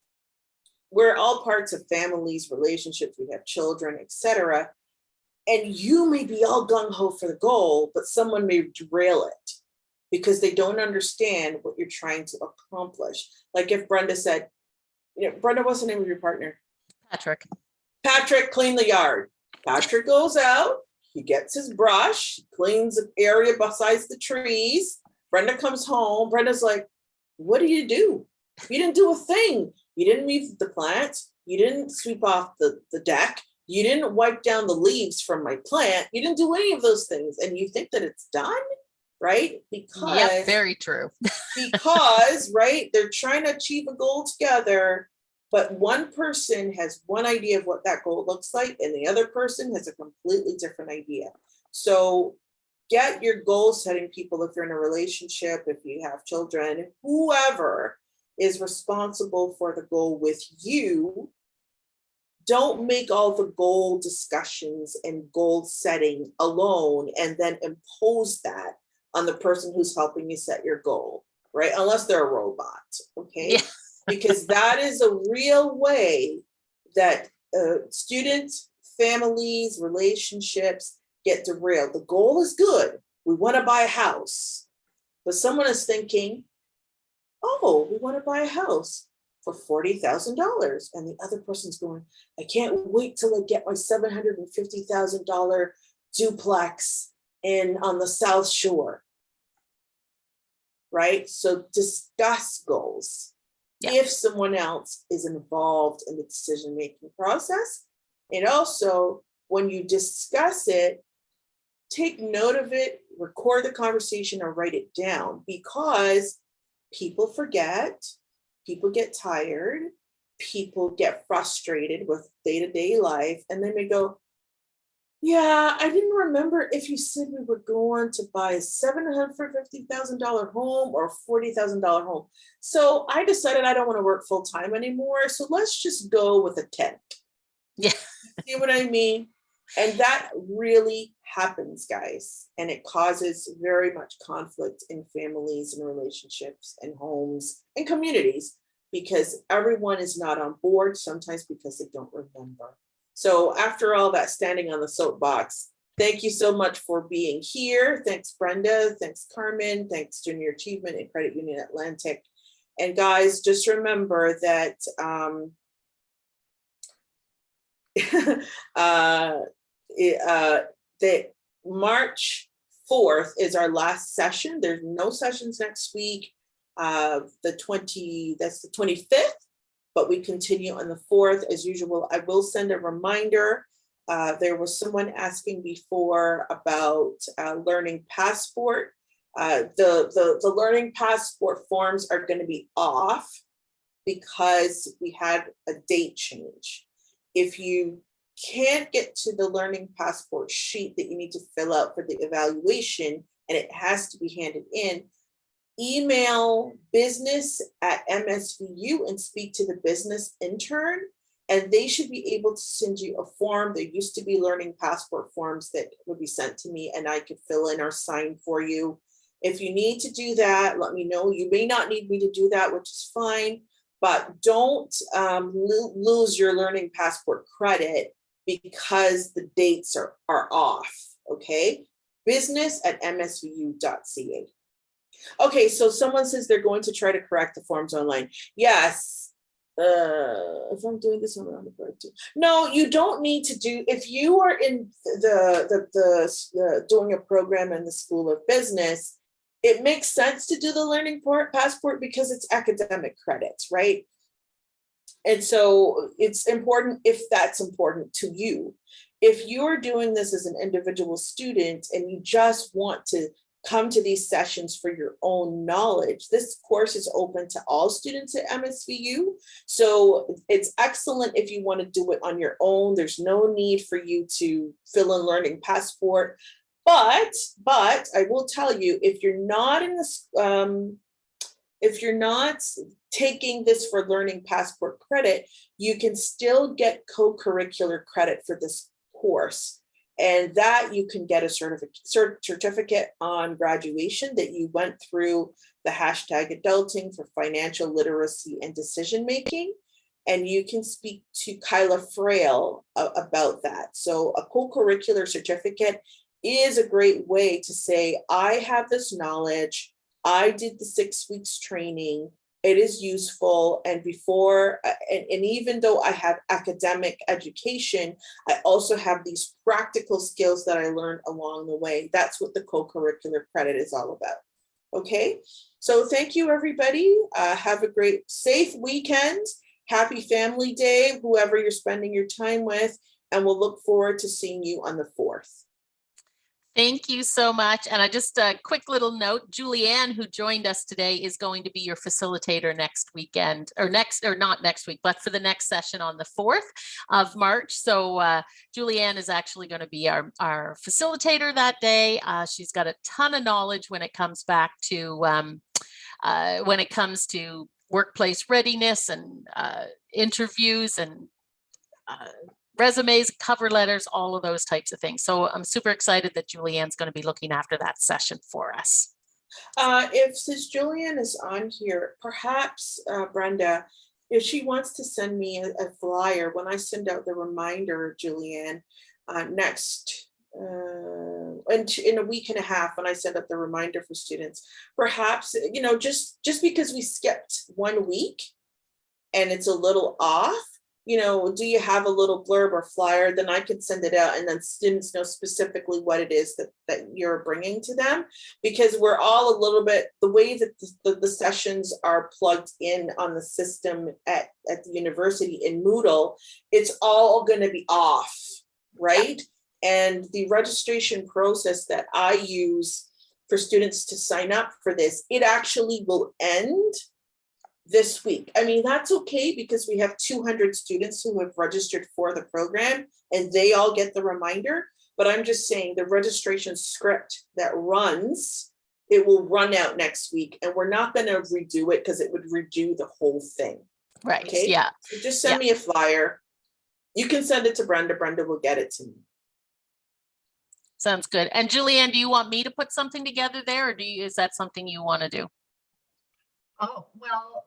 we're all parts of families, relationships, we have children, etc. And you may be all gung-ho for the goal, but someone may derail it because they don't understand what you're trying to accomplish. Like if Brenda said, Brenda, what's the name of your partner? Patrick. Patrick, clean the yard. Patrick goes out, he gets his brush, cleans the area besides the trees. Brenda comes home. Brenda's like, what do? You didn't do a thing. You didn't weed the plants. You didn't sweep off the deck. You didn't wipe down the leaves from my plant. You didn't do any of those things. And you think that it's done, right? Yep, very true. Because, right, they're trying to achieve a goal together, but one person has one idea of what that goal looks like, and the other person has a completely different idea. So get your goal setting people, if you're in a relationship, if you have children, whoever is responsible for the goal with you. Don't make all the goal discussions and goal setting alone and then impose that on the person who's helping you set your goal, right? Unless they're a robot, okay? Yeah. Because that is a real way that students, families, relationships get derailed. The goal is good. We want to buy a house, but someone is thinking, oh, we want to buy a house for $40,000. And the other person's going, I can't wait till I get my $750,000 duplex on the South Shore. Right? So discuss goals. Yeah. If someone else is involved in the decision-making process. And also, when you discuss it, take note of it, record the conversation, or write it down, because people forget, people get tired, people get frustrated with day-to-day life, and then they go, yeah, I didn't remember if you said we were going to buy a $750,000 home or a $40,000 home. So I decided I don't want to work full-time anymore. So let's just go with a 10. Yeah. See what I mean? And that really happens, guys. And it causes very much conflict in families and relationships and homes and communities, because everyone is not on board, sometimes because they don't remember. So after all that standing on the soapbox, thank you so much for being here. Thanks, Brenda. Thanks, Carmen. Thanks, Junior Achievement and Credit Union Atlantic. And guys, just remember that that March 4th is our last session. There's no sessions next week. That's the 25th. But we continue on the 4th as usual. I will send a reminder. There was someone asking before about Learning Passport. The Learning Passport forms are going to be off because we had a date change. If you can't get to the Learning Passport sheet that you need to fill out for the evaluation, and it has to be handed in, email business@MSVU and speak to the business intern, and they should be able to send you a form. There used to be Learning Passport forms that would be sent to me and I could fill in or sign for you. If you need to do that, let me know. You may not need me to do that, which is fine, but don't lose your Learning Passport credit because the dates are off, okay? business@msvu.ca. Okay, so someone says they're going to try to correct the forms online. Yes. If I'm doing this, I'm on the board too. No, you don't need to do, if you are in the doing a program in the School of Business, it makes sense to do the Learning Passport because it's academic credits, right? And so it's important if that's important to you. If you're doing this as an individual student and you just want to come to these sessions for your own knowledge, this course is open to all students at MSVU. So it's excellent if you want to do it on your own. There's no need for you to fill in Learning Passport. But I will tell you, if you're not in this, if you're not taking this for Learning Passport credit, you can still get co-curricular credit for this course. And that you can get a certificate on graduation that you went through the hashtag adulting for financial literacy and decision making. And you can speak to Kyla Frail about that. So a co-curricular certificate is a great way to say, I have this knowledge, I did the 6 weeks training, it is useful. And before, and even though I have academic education, I also have these practical skills that I learned along the way. That's what the co-curricular credit is all about. Okay, so thank you, everybody. Have a great, safe weekend. Happy Family Day, whoever you're spending your time with, and we'll look forward to seeing you on the 4th. Thank you so much. And I just a quick little note, Julianne, who joined us today, is going to be your facilitator next weekend, or not next week, but for the next session on the 4th of March. So Julianne is actually going to be our facilitator that day. She's got a ton of knowledge when it comes back to workplace readiness and interviews and resumes, cover letters, all of those types of things. So I'm super excited that Julianne's going to be looking after that session for us. Since Julianne is on here, perhaps Brenda, if she wants to send me a flyer, when I send out the reminder, Julianne, next, and in a week and a half, when I send out the reminder for students, perhaps, just because we skipped 1 week and it's a little off, do you have a little blurb or flyer? Then I could send it out, and then students know specifically what it is that you're bringing to them, because we're all a little bit, the way that the sessions are plugged in on the system at the university in Moodle, it's all going to be off, right? And the registration process that I use for students to sign up for this, it actually will end this week. I mean, that's okay, because we have 200 students who have registered for the program and they all get the reminder. But I'm just saying the registration script that runs, it will run out next week, and we're not going to redo it because it would redo the whole thing. Right. Okay. Yeah. So just send me a flyer. You can send it to Brenda. Brenda will get it to me. Sounds good. And Julianne, do you want me to put something together there, or is that something you want to do? Oh, well,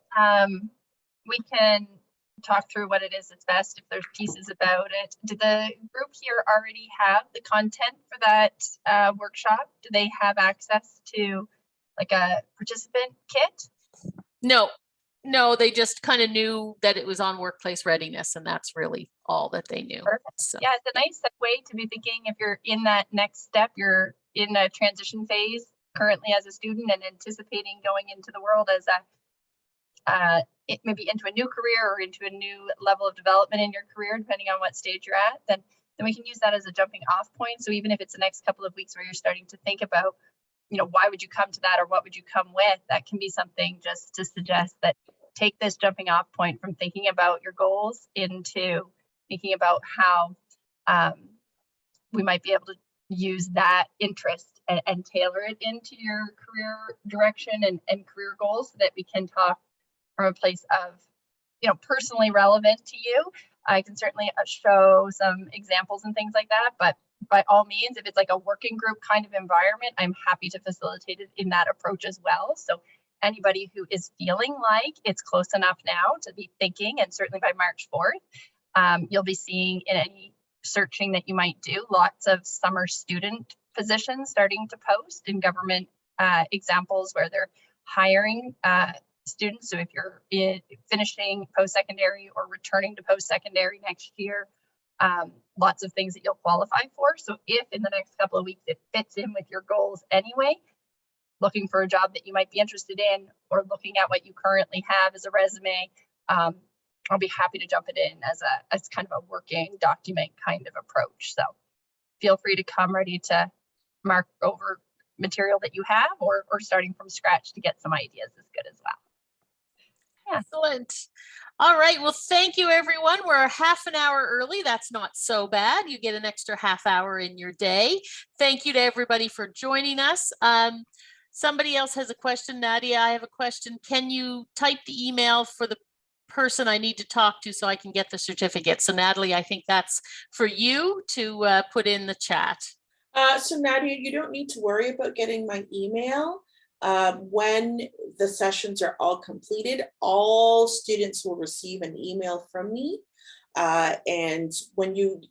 we can talk through what it is that's best if there's pieces about it. Do the group here already have the content for that workshop? Do they have access to like a participant kit? No, they just kind of knew that it was on workplace readiness, and that's really all that they knew. Perfect. So. Yeah, it's a nice way to be thinking if you're in that next step, you're in a transition phase currently as a student and anticipating going into the world as it maybe into a new career or into a new level of development in your career, depending on what stage you're at, then we can use that as a jumping off point. So even if it's the next couple of weeks where you're starting to think about, why would you come to that, or what would you come with, that can be something just to suggest that take this jumping off point from thinking about your goals into thinking about how we might be able to use that interest and tailor it into your career direction and career goals, so that we can talk from a place of, personally relevant to you. I can certainly show some examples and things like that, but by all means, if it's like a working group kind of environment, I'm happy to facilitate it in that approach as well. So anybody who is feeling like it's close enough now to be thinking, and certainly by March 4th, you'll be seeing in any searching that you might do, lots of summer student positions starting to post in government examples where they're hiring students. So if you're finishing post-secondary or returning to post-secondary next year, lots of things that you'll qualify for. So if in the next couple of weeks it fits in with your goals anyway, looking for a job that you might be interested in, or looking at what you currently have as a resume, I'll be happy to jump it in as kind of a working document kind of approach. So feel free to come ready to mark over material that you have, or starting from scratch to get some ideas is good as well. Yeah. Excellent. All right. Well, thank you, everyone. We're half an hour early. That's not so bad. You get an extra half hour in your day. Thank you to everybody for joining us. Somebody else has a question. Nadia, I have a question. Can you type the email for the person I need to talk to so I can get the certificate. So Natalie, I think that's for you to put in the chat. So Nadia, you don't need to worry about getting my email. When the sessions are all completed, all students will receive an email from me. And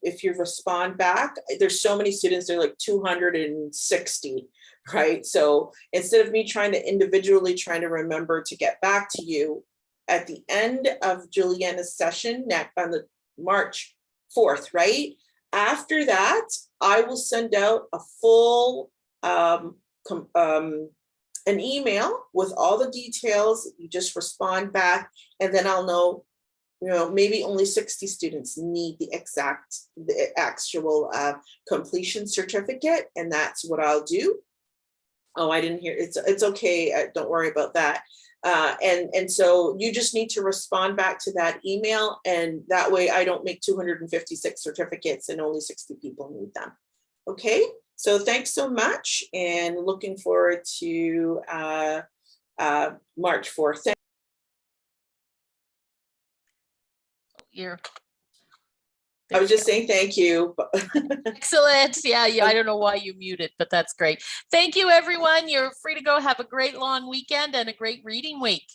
if you respond back, there's so many students, they're like 260, right? So instead of me trying to individually trying to remember to get back to you, at the end of Juliana's session on the March 4th, right? After that, I will send out a full an email with all the details. You just respond back, and then I'll know, maybe only 60 students need the actual completion certificate, and that's what I'll do. Oh, I didn't hear. It's okay. Don't worry about that. And so you just need to respond back to that email, and that way I don't make 256 certificates and only 60 people need them. Okay, so thanks so much, and looking forward to March 4th. I was just saying thank you. Excellent. Yeah, I don't know why you muted, but that's great. Thank you, everyone. You're free to go. Have a great long weekend and a great reading week.